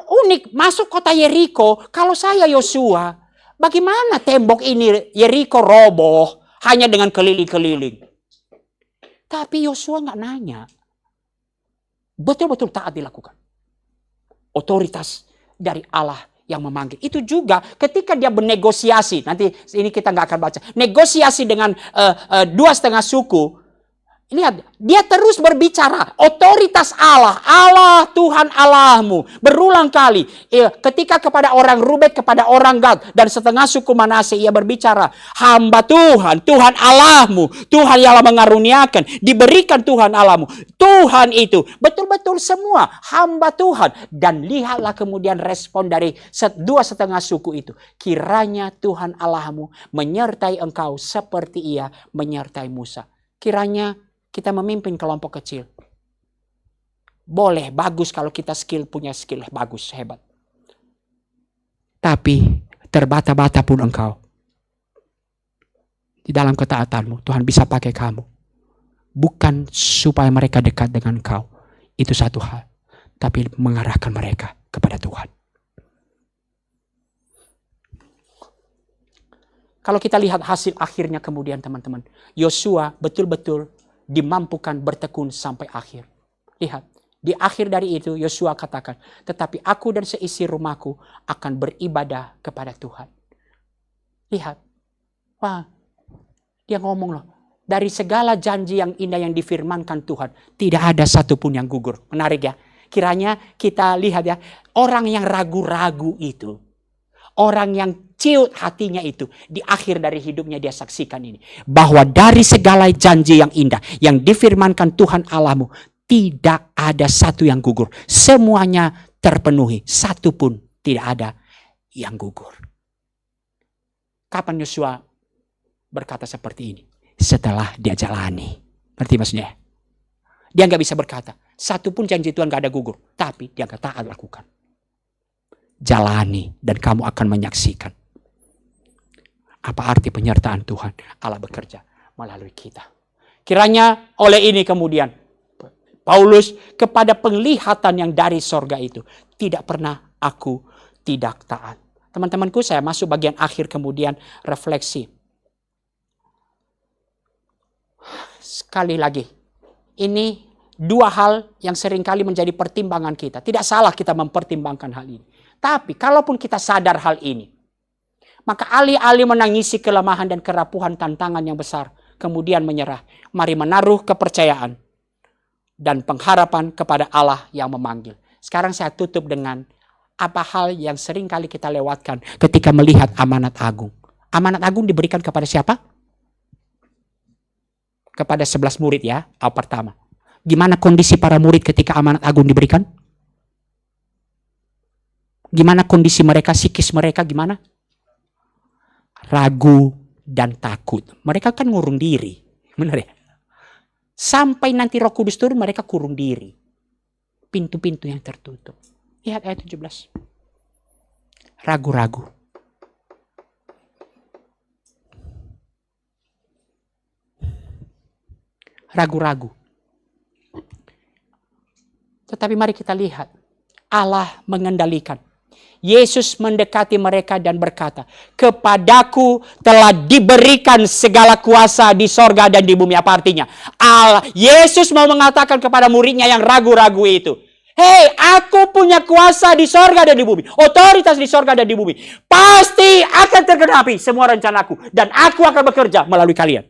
unik. Masuk kota Yeriko, kalau saya Yosua, bagaimana tembok ini Yeriko roboh hanya dengan keliling-keliling. Tapi Yosua gak nanya. Betul-betul taat dilakukan. Otoritas dari Allah yang memanggil. Itu juga ketika dia bernegosiasi. Nanti ini kita nggak akan baca. Negosiasi dengan 2,5 suku. Lihat, dia terus berbicara. Otoritas Allah. Allah Tuhan Allahmu. Berulang kali. Ketika kepada orang Ruben, kepada orang Gad. Dan setengah suku Manase ia berbicara. Hamba Tuhan. Tuhan Allahmu. Tuhan yang mengaruniakan. Diberikan Tuhan Allahmu. Tuhan itu. Betul-betul semua. Hamba Tuhan. Dan lihatlah kemudian respon dari 2,5 suku itu. Kiranya Tuhan Allahmu menyertai engkau seperti ia menyertai Musa. Kiranya kita memimpin kelompok kecil. Boleh, bagus kalau kita punya skill bagus, hebat. Tapi terbata-bata pun engkau. Di dalam ketaatanmu, Tuhan bisa pakai kamu. Bukan supaya mereka dekat dengan engkau. Itu satu hal. Tapi mengarahkan mereka kepada Tuhan. Kalau kita lihat hasil akhirnya kemudian teman-teman. Yosua betul-betul dimampukan bertekun sampai akhir. Lihat, di akhir dari itu Yosua katakan, tetapi aku dan seisi rumahku akan beribadah kepada Tuhan. Lihat, wah, dia ngomong loh, dari segala janji yang indah yang difirmankan Tuhan, tidak ada satupun yang gugur. Menarik ya, kiranya kita lihat ya, orang yang ragu-ragu itu, orang yang ciut hatinya itu. Di akhir dari hidupnya dia saksikan ini. Bahwa dari segala janji yang indah. Yang difirmankan Tuhan Allahmu. Tidak ada satu yang gugur. Semuanya terpenuhi. Satu pun tidak ada yang gugur. Kapan Yosua berkata seperti ini? Setelah dia jalani. Ngerti maksudnya? Dia gak bisa berkata. Satu pun janji Tuhan gak ada gugur. Tapi dia gak taat lakukan. Jalani dan kamu akan menyaksikan. Apa arti penyertaan Tuhan? Allah bekerja melalui kita. Kiranya oleh ini kemudian Paulus kepada penglihatan yang dari sorga itu. Tidak pernah aku tidak taat. Teman-temanku, saya masuk bagian akhir kemudian refleksi. Sekali lagi. Ini dua hal yang seringkali menjadi pertimbangan kita. Tidak salah kita mempertimbangkan hal ini. Tapi kalaupun kita sadar hal ini. Maka alih-alih menangisi kelemahan dan kerapuhan tantangan yang besar. Kemudian menyerah. Mari menaruh kepercayaan. dan pengharapan kepada Allah yang memanggil. Sekarang saya tutup dengan apa hal yang sering kali kita lewatkan ketika melihat amanat agung. Amanat agung diberikan kepada siapa? Kepada 11 murid ya, pertama. Gimana kondisi para murid ketika amanat agung diberikan? Gimana kondisi mereka, psikis mereka gimana? Ragu dan takut. Mereka kan ngurung diri. Benar ya? Sampai nanti Roh Kudus turun mereka kurung diri. Pintu-pintu yang tertutup. Lihat ayat 17. Ragu-ragu. Ragu-ragu. Tetapi mari kita lihat. Allah mengendalikan. Yesus mendekati mereka dan berkata, kepadaku telah diberikan segala kuasa di sorga dan di bumi. Apa artinya? Yesus mau mengatakan kepada muridnya yang ragu-ragu itu, hei, aku punya kuasa di sorga dan di bumi. Otoritas di sorga dan di bumi. Pasti akan tergenapi semua rencanaku. Dan aku akan bekerja melalui kalian.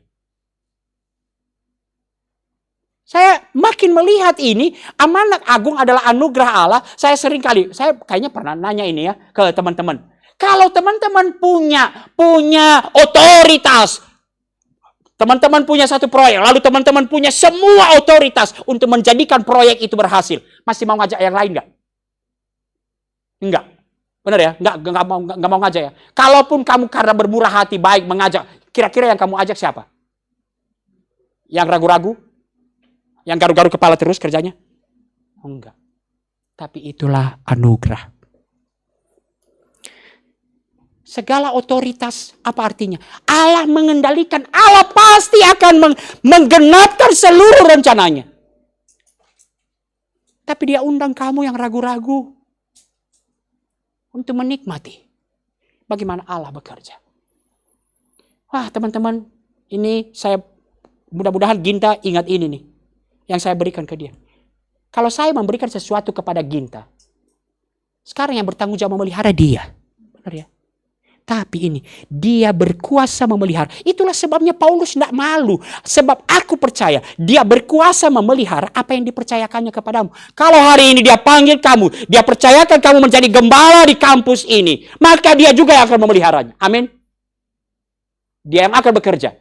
Saya makin melihat ini, amanat agung adalah anugerah Allah. Saya kayaknya pernah nanya ini ya ke teman-teman. Kalau teman-teman punya otoritas, teman-teman punya satu proyek, lalu teman-teman punya semua otoritas untuk menjadikan proyek itu berhasil, masih mau ngajak yang lain nggak? Enggak. Benar ya? Nggak mau ngajak ya. Kalaupun kamu karena bermurah hati baik mengajak, kira-kira yang kamu ajak siapa? Yang ragu-ragu? Yang garuk-garuk kepala terus kerjanya? Enggak. Tapi itulah anugerah. Segala otoritas, apa artinya? Allah mengendalikan, Allah pasti akan menggenapkan seluruh rencananya. Tapi dia undang kamu yang ragu-ragu untuk menikmati bagaimana Allah bekerja. Wah teman-teman, ini saya mudah-mudahan Ginta ingat ini nih. Yang saya berikan ke dia. Kalau saya memberikan sesuatu kepada Ginta, sekarang yang bertanggung jawab memelihara dia. Benar ya? Tapi ini, dia berkuasa memelihara. Itulah sebabnya Paulus tidak malu. Sebab aku percaya, dia berkuasa memelihara apa yang dipercayakannya kepadamu. Kalau hari ini dia panggil kamu, dia percayakan kamu menjadi gembala di kampus ini, maka dia juga yang akan memeliharanya. Amin. Dia yang akan bekerja.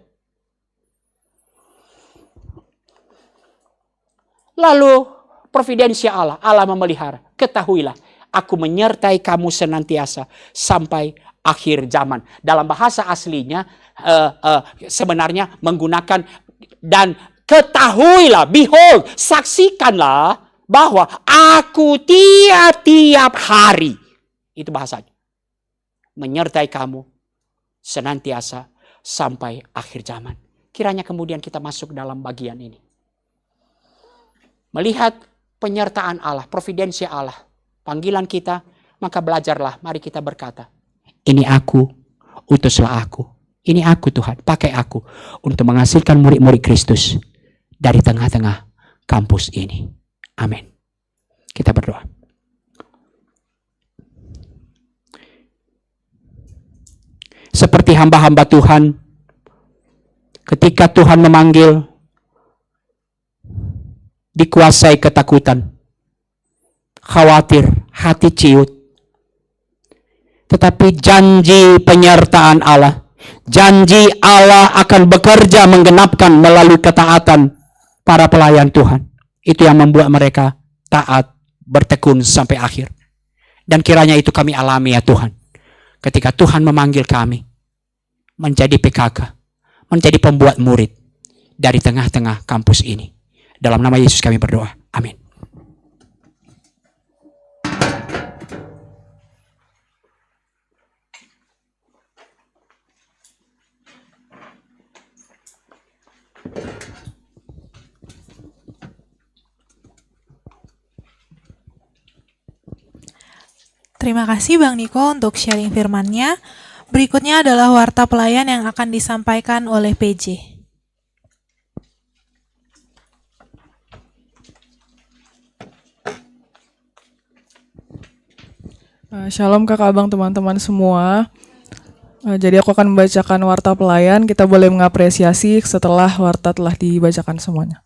Lalu providensia Allah memelihara. Ketahuilah, aku menyertai kamu senantiasa sampai akhir zaman. Dalam bahasa aslinya sebenarnya menggunakan dan ketahuilah, behold, saksikanlah bahwa aku tiap-tiap hari. Itu bahasanya. Menyertai kamu senantiasa sampai akhir zaman. Kiranya kemudian kita masuk dalam bagian ini. Melihat penyertaan Allah, providensia Allah, panggilan kita, maka belajarlah, mari kita berkata, ini aku, utuslah aku. Ini aku Tuhan, pakai aku untuk menghasilkan murid-murid Kristus dari tengah-tengah kampus ini. Amin. Kita berdoa. Seperti hamba-hamba Tuhan, ketika Tuhan memanggil, dikuasai ketakutan, khawatir, hati ciut. Tetapi janji penyertaan Allah, janji Allah akan bekerja menggenapkan melalui ketaatan para pelayan Tuhan. Itu yang membuat mereka taat, bertekun sampai akhir. Dan kiranya itu kami alami ya Tuhan. Ketika Tuhan memanggil kami menjadi PKK, menjadi pembuat murid dari tengah-tengah kampus ini. Dalam nama Yesus kami berdoa. Amin. Terima kasih Bang Niko untuk sharing firman-Nya. Berikutnya adalah warta pelayan yang akan disampaikan oleh PJ. Shalom kakak abang teman-teman semua. Jadi aku akan membacakan warta pelayan. Kita boleh mengapresiasi setelah warta telah dibacakan semuanya.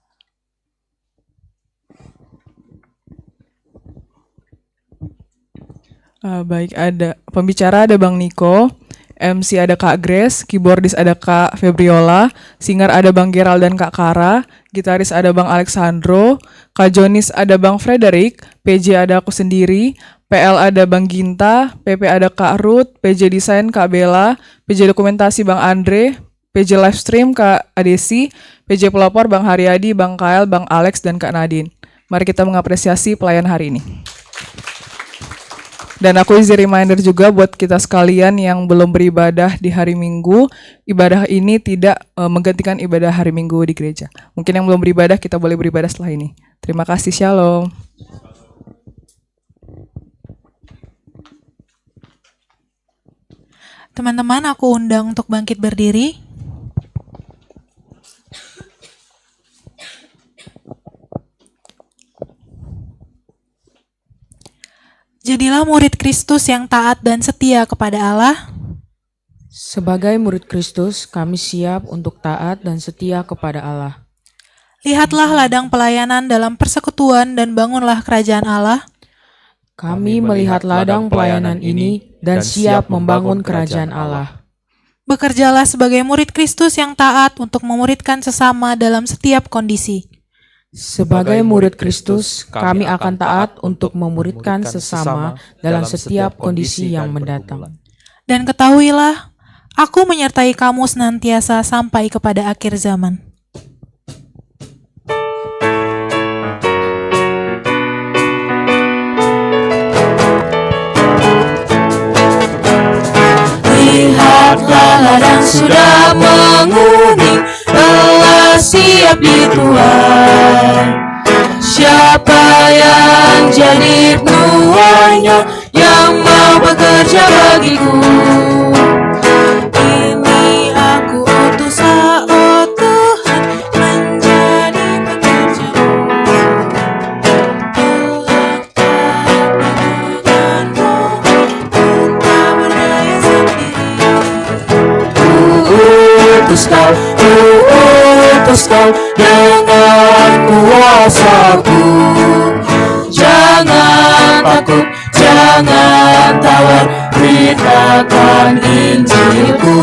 Baik, ada pembicara ada Bang Niko, MC ada Kak Grace, keyboardis ada Kak Febriola, singer ada Bang Geral dan Kak Kara, gitaris ada Bang Alexandro, Kak Jonis ada Bang Frederick, PJ ada aku sendiri, PL ada Bang Ginta, PP ada Kak Ruth, PJ Desain Kak Bella, PJ Dokumentasi Bang Andre, PJ Livestream Kak Adesi, PJ Pelopor Bang Haryadi, Bang Kael, Bang Alex, dan Kak Nadine. Mari kita mengapresiasi pelayan hari ini. Dan aku isi reminder juga buat kita sekalian yang belum beribadah di hari Minggu, ibadah ini tidak menggantikan ibadah hari Minggu di gereja. Mungkin yang belum beribadah, kita boleh beribadah setelah ini. Terima kasih, Shalom. Teman-teman, aku undang untuk bangkit berdiri. Jadilah murid Kristus yang taat dan setia kepada Allah. Sebagai murid Kristus, kami siap untuk taat dan setia kepada Allah. Lihatlah ladang pelayanan dalam persekutuan dan bangunlah kerajaan Allah. Kami melihat ladang pelayanan ini dan siap membangun kerajaan Allah. Bekerjalah sebagai murid Kristus yang taat untuk memuridkan sesama dalam setiap kondisi. Sebagai murid Kristus, kami akan taat untuk memuridkan sesama dalam setiap kondisi yang mendatang. Dan ketahuilah, aku menyertai kamu senantiasa sampai kepada akhir zaman. Lihatlah ladang sudah menguning, telah siap dituai. Siapa yang jadi penuainya, yang mau bekerja bagiku? Ini aku utus, oh Tuhan, menjadi pekerja-Mu. Pelengkapi denganmu, tak berdaya sendiri. Utus kau dengan kuasa-Ku. Jangan takut, jangan tawar, beritakan Injil-Ku.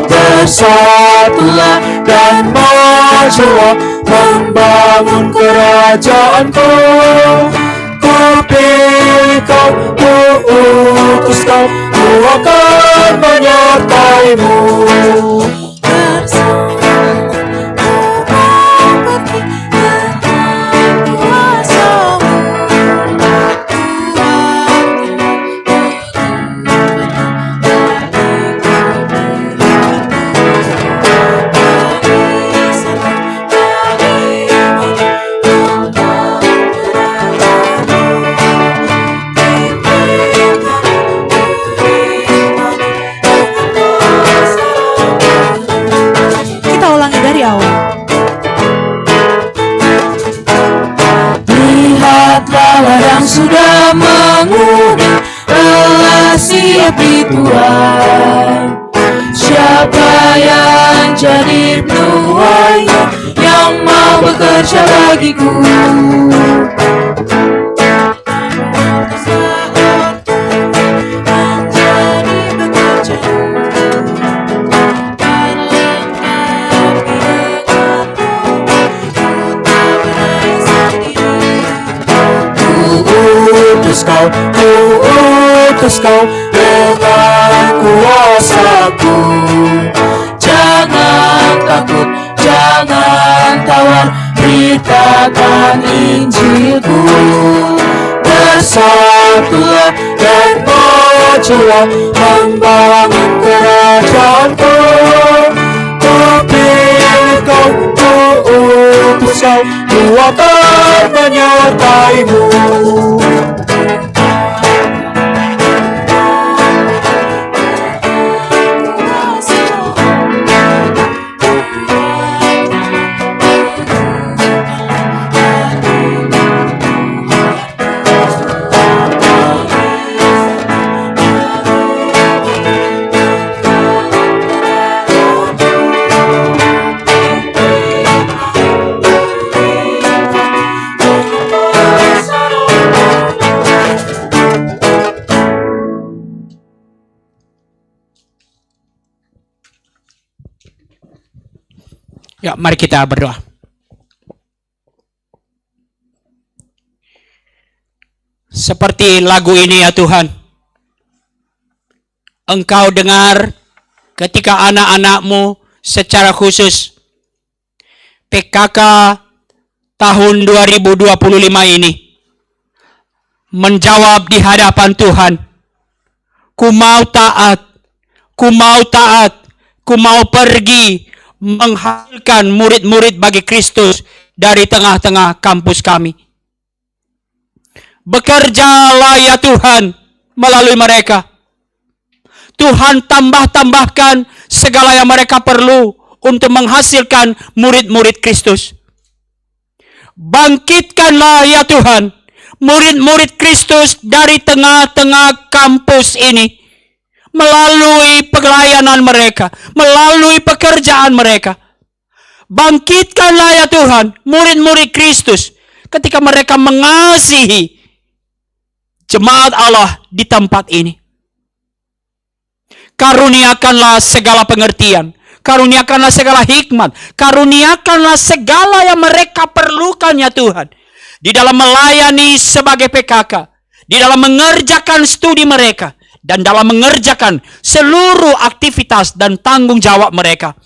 Bersatulah dan majulah membangun kerajaan-Ku. Ku pilih kau, ku utus kau, ku akan menyertai-Mu. Sudah menguning, telah siap dituai. Siapa yang jadi penuainya, yang mau bekerja bagiku? Utus kau dengan kuasa-Ku. Jangan takut, jangan tawar, beritakan Injil-Ku. Bersatulah dan majulah membangun kerajaan-Ku. Ku pilih kau, ku utus kau, ku akan menyertai-Mu. Ya, mari kita berdoa. Seperti lagu ini ya Tuhan, Engkau dengar ketika anak-anak-Mu secara khusus PKK tahun 2025 ini menjawab di hadapan Tuhan, ku mau taat, ku mau taat, ku mau pergi menghasilkan murid-murid bagi Kristus dari tengah-tengah kampus kami. Bekerjalah ya Tuhan melalui mereka. Tuhan tambahkan segala yang mereka perlu untuk menghasilkan murid-murid Kristus. Bangkitkanlah ya Tuhan murid-murid Kristus dari tengah-tengah kampus ini melalui pelayanan mereka, melalui pekerjaan mereka. Bangkitkanlah ya Tuhan murid-murid Kristus ketika mereka mengasihi jemaat Allah di tempat ini. Karuniakanlah segala pengertian, karuniakanlah segala hikmat, karuniakanlah segala yang mereka perlukan ya Tuhan. Di dalam melayani sebagai PKK, di dalam mengerjakan studi mereka, dan dalam mengerjakan seluruh aktivitas dan tanggung jawab mereka.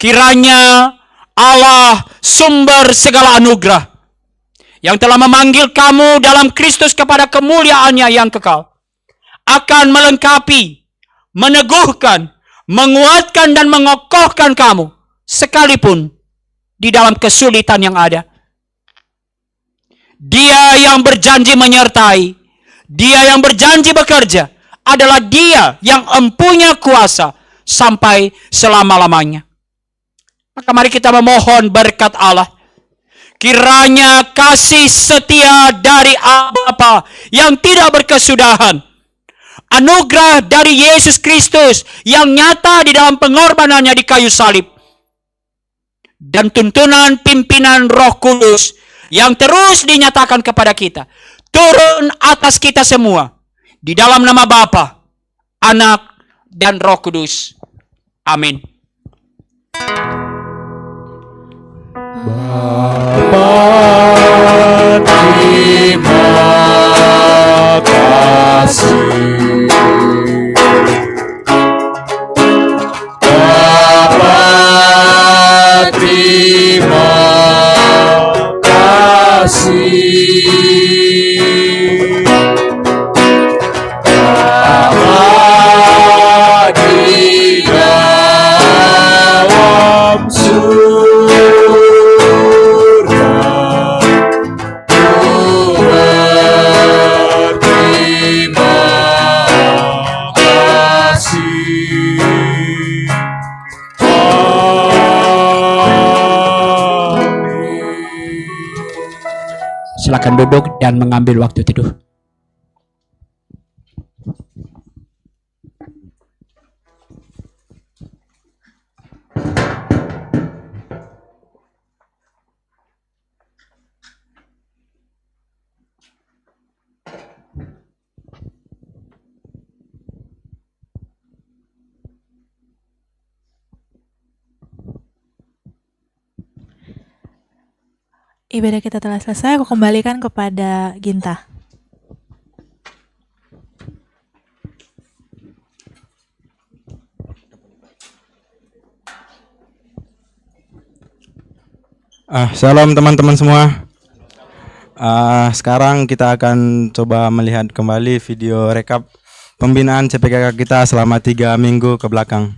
Kiranya Allah sumber segala anugerah yang telah memanggil kamu dalam Kristus kepada kemuliaannya yang kekal, akan melengkapi, meneguhkan, menguatkan dan mengokohkan kamu sekalipun di dalam kesulitan yang ada. Dia yang berjanji menyertai, Dia yang berjanji bekerja, adalah Dia yang empunya kuasa sampai selama-lamanya. Maka mari kita memohon berkat Allah. Kiranya kasih setia dari Allah Bapa yang tidak berkesudahan, anugerah dari Yesus Kristus yang nyata di dalam pengorbanannya di kayu salib, dan tuntunan pimpinan Roh Kudus yang terus dinyatakan kepada kita, turun atas kita semua di dalam nama Bapa, Anak, dan Roh Kudus. Amin. Bapa, terima kasih. Bapa, terima kasih. Bapa di dalam surga, Silakan duduk dan mengambil waktu teduh. Ibadah kita telah selesai, aku kembalikan kepada Ginta. Shalom teman-teman semua. Sekarang kita akan coba melihat kembali video rekap pembinaan CPKK kita selama 3 minggu ke belakang.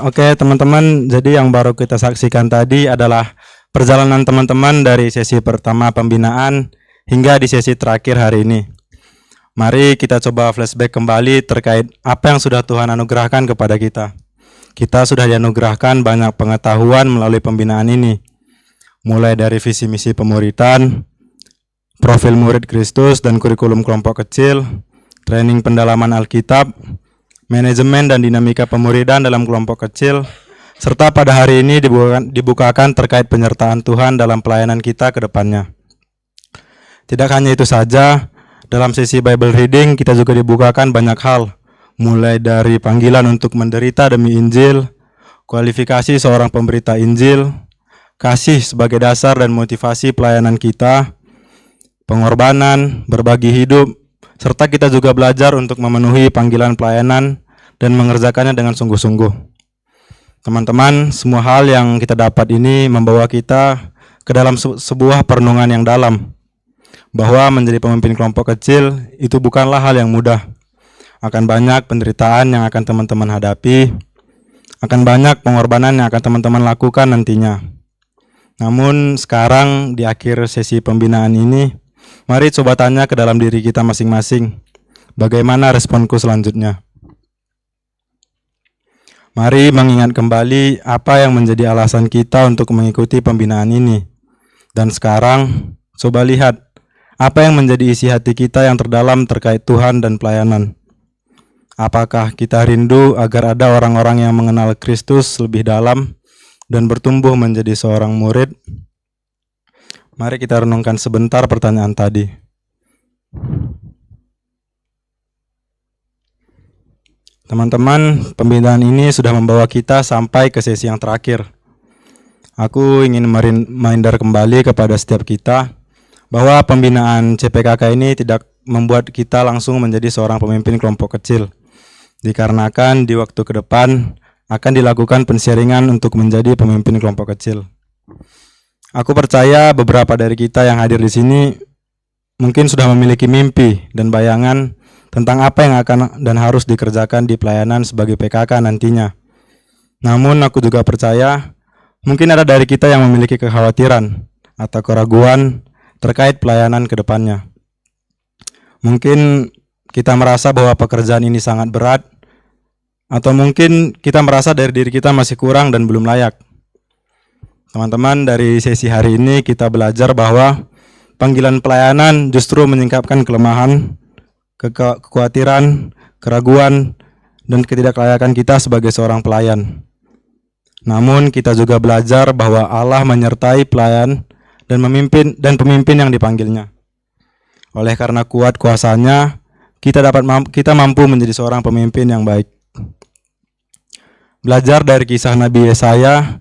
Oke teman-teman, jadi yang baru kita saksikan tadi adalah perjalanan teman-teman dari sesi pertama pembinaan hingga di sesi terakhir hari ini. Mari kita coba flashback kembali terkait apa yang sudah Tuhan anugerahkan kepada kita. Kita sudah dianugerahkan banyak pengetahuan melalui pembinaan ini. Mulai dari visi misi pemuritan, profil murid Kristus dan kurikulum kelompok kecil, training pendalaman Alkitab, manajemen dan dinamika pemuridan dalam kelompok kecil, serta pada hari ini dibukakan terkait penyertaan Tuhan dalam pelayanan kita ke depannya. Tidak hanya itu saja, dalam sesi Bible reading kita juga dibukakan banyak hal, mulai dari panggilan untuk menderita demi Injil, kualifikasi seorang pemberita Injil, kasih sebagai dasar dan motivasi pelayanan kita, pengorbanan, berbagi hidup, serta kita juga belajar untuk memenuhi panggilan pelayanan dan mengerjakannya dengan sungguh-sungguh. Teman-teman, semua hal yang kita dapat ini membawa kita ke dalam sebuah perenungan yang dalam, bahwa menjadi pemimpin kelompok kecil itu bukanlah hal yang mudah. Akan banyak penderitaan yang akan teman-teman hadapi, akan banyak pengorbanan yang akan teman-teman lakukan nantinya. Namun sekarang di akhir sesi pembinaan ini, mari coba tanya ke dalam diri kita masing-masing, bagaimana responku selanjutnya? Mari mengingat kembali apa yang menjadi alasan kita untuk mengikuti pembinaan ini. Dan sekarang, coba lihat apa yang menjadi isi hati kita yang terdalam terkait Tuhan dan pelayanan. Apakah kita rindu agar ada orang-orang yang mengenal Kristus lebih dalam dan bertumbuh menjadi seorang murid? Mari kita renungkan sebentar pertanyaan tadi. Teman-teman, pembinaan ini sudah membawa kita sampai ke sesi yang terakhir. Aku ingin reminder kembali kepada setiap kita bahwa pembinaan CPKK ini tidak membuat kita langsung menjadi seorang pemimpin kelompok kecil. Dikarenakan di waktu ke depan akan dilakukan pensiringan untuk menjadi pemimpin kelompok kecil. Aku percaya beberapa dari kita yang hadir di sini mungkin sudah memiliki mimpi dan bayangan tentang apa yang akan dan harus dikerjakan di pelayanan sebagai PKK nantinya. Namun aku juga percaya mungkin ada dari kita yang memiliki kekhawatiran atau keraguan terkait pelayanan ke depannya. Mungkin kita merasa bahwa pekerjaan ini sangat berat, atau mungkin kita merasa dari diri kita masih kurang dan belum layak. Teman-teman, dari sesi hari ini kita belajar bahwa panggilan pelayanan justru menyingkapkan kelemahan, kekhawatiran, keraguan, dan ketidaklayakan kita sebagai seorang pelayan. Namun kita juga belajar bahwa Allah menyertai pelayan dan pemimpin yang dipanggilnya. Oleh karena kuat kuasanya, kita mampu menjadi seorang pemimpin yang baik. Belajar dari kisah Nabi Yesaya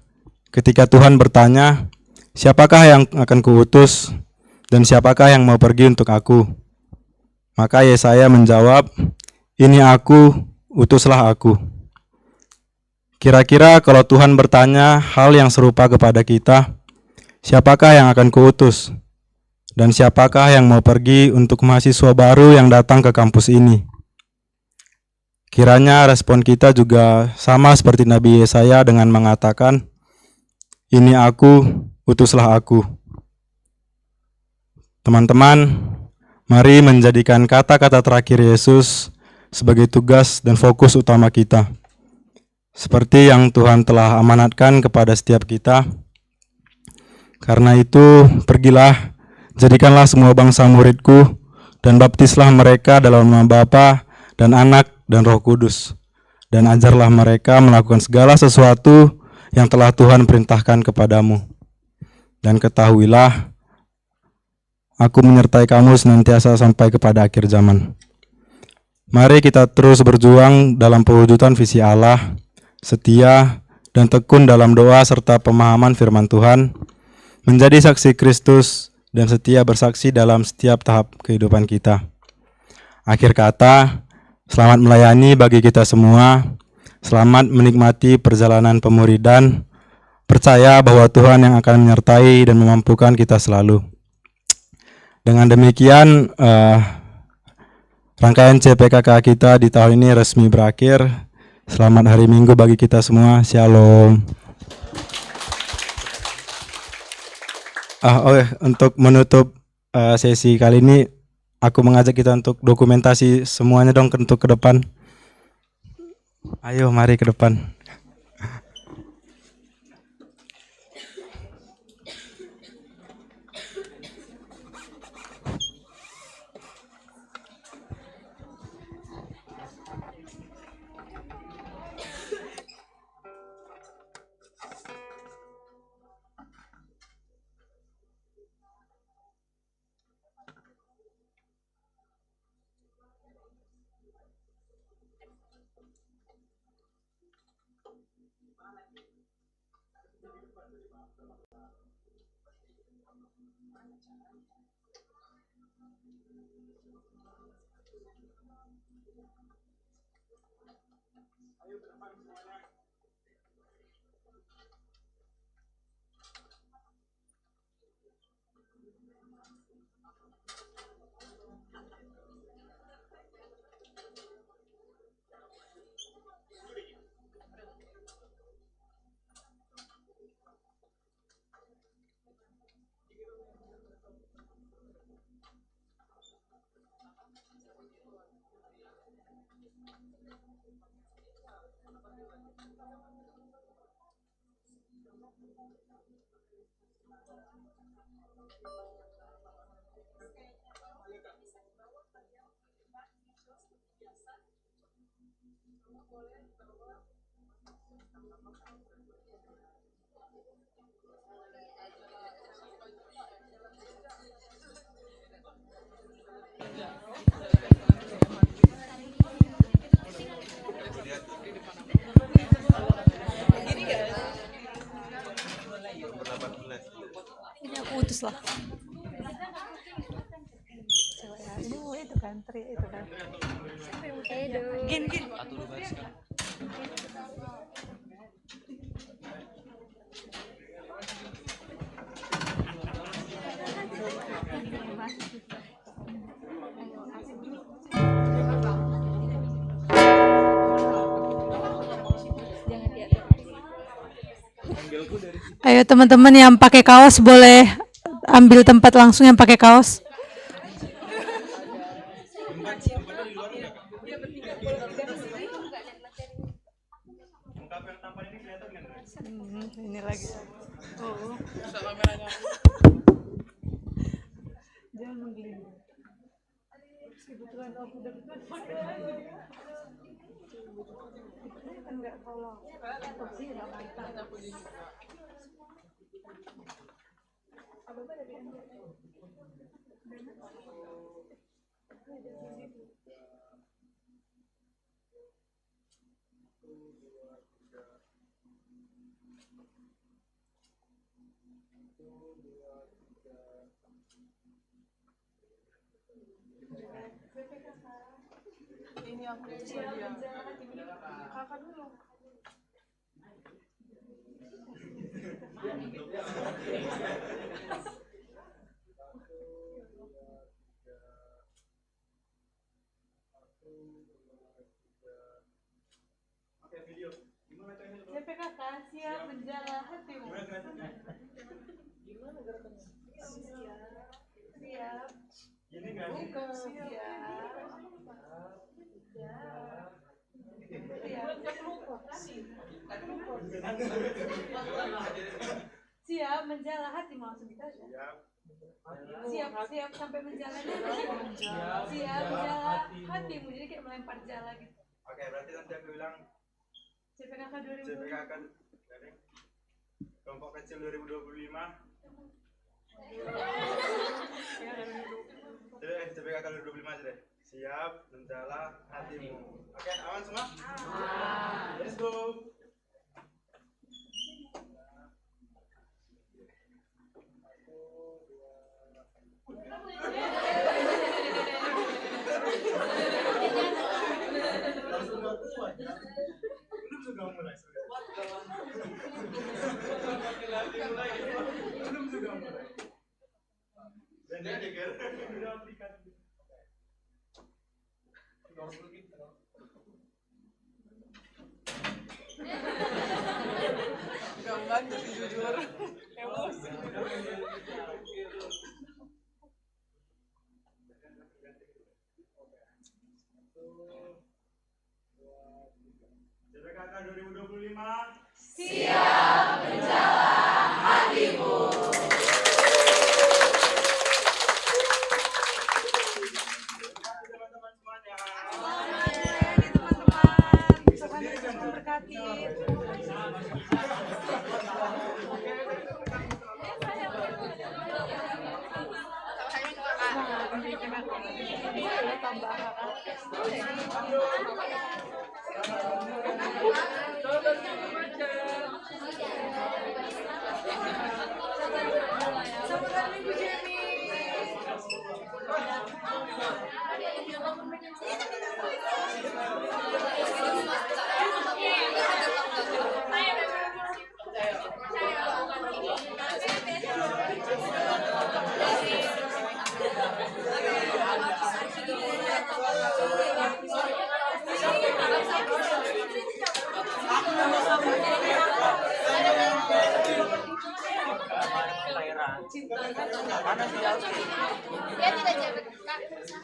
ketika Tuhan bertanya, "Siapakah yang akan kuutus dan siapakah yang mau pergi untuk aku?" Maka Yesaya menjawab, "Ini aku, utuslah aku." Kira-kira kalau Tuhan bertanya hal yang serupa kepada kita, siapakah yang akan kuutus? Dan siapakah yang mau pergi untuk mahasiswa baru yang datang ke kampus ini? Kiranya respon kita juga sama seperti Nabi Yesaya dengan mengatakan, "Ini aku, utuslah aku." Teman-teman, mari menjadikan kata-kata terakhir Yesus sebagai tugas dan fokus utama kita. Seperti yang Tuhan telah amanatkan kepada setiap kita. Karena itu, pergilah, jadikanlah semua bangsa muridku, dan baptislah mereka dalam nama Bapa dan Anak dan Roh Kudus. Dan ajarlah mereka melakukan segala sesuatu yang telah Tuhan perintahkan kepadamu. Dan ketahuilah Aku menyertai kamu senantiasa sampai kepada akhir zaman. Mari kita terus berjuang dalam pewujudan visi Allah, setia dan tekun dalam doa serta pemahaman firman Tuhan, menjadi saksi Kristus dan setia bersaksi dalam setiap tahap kehidupan kita. Akhir kata, selamat melayani bagi kita semua, selamat menikmati perjalanan pemuridan, percaya bahwa Tuhan yang akan menyertai dan memampukan kita selalu. Dengan demikian, rangkaian CPKK kita di tahun ini resmi berakhir. Selamat hari Minggu bagi kita semua. Shalom. Untuk menutup sesi kali ini, aku mengajak kita untuk dokumentasi semuanya dong untuk ke depan. Ayo, mari ke depan. Ini aku utus lah. Ini mau itu kan, itu kan. Gin. Ayo teman-teman yang pakai kaos boleh ambil tempat langsung yang pakai kaos. Ini lagi. Jangan menggelinding. Kebetulan aku dekat. Enggak kalau otopsi enggak mantap. Ini aku dia. Kakak dulu. CPKK siap menjala hatimu. Gimana gerakannya? Siap. Ini kan? Bukan. Siap menjala hati langsung kita siap sampai menjalanya siap menjala hatimu, jadi kayak melempar jala gitu. Oke, berarti nanti aku bilang CPKK 2025 CPKK kelompok kecil 2025. CPKK 2025 aja deh. Siap, menjala hatimu. Oke, aman semua? Let's go. Gampang jadi jujur. Emosi. CPKK 2025. Teman-teman semuanya. Dia tidak CPKK.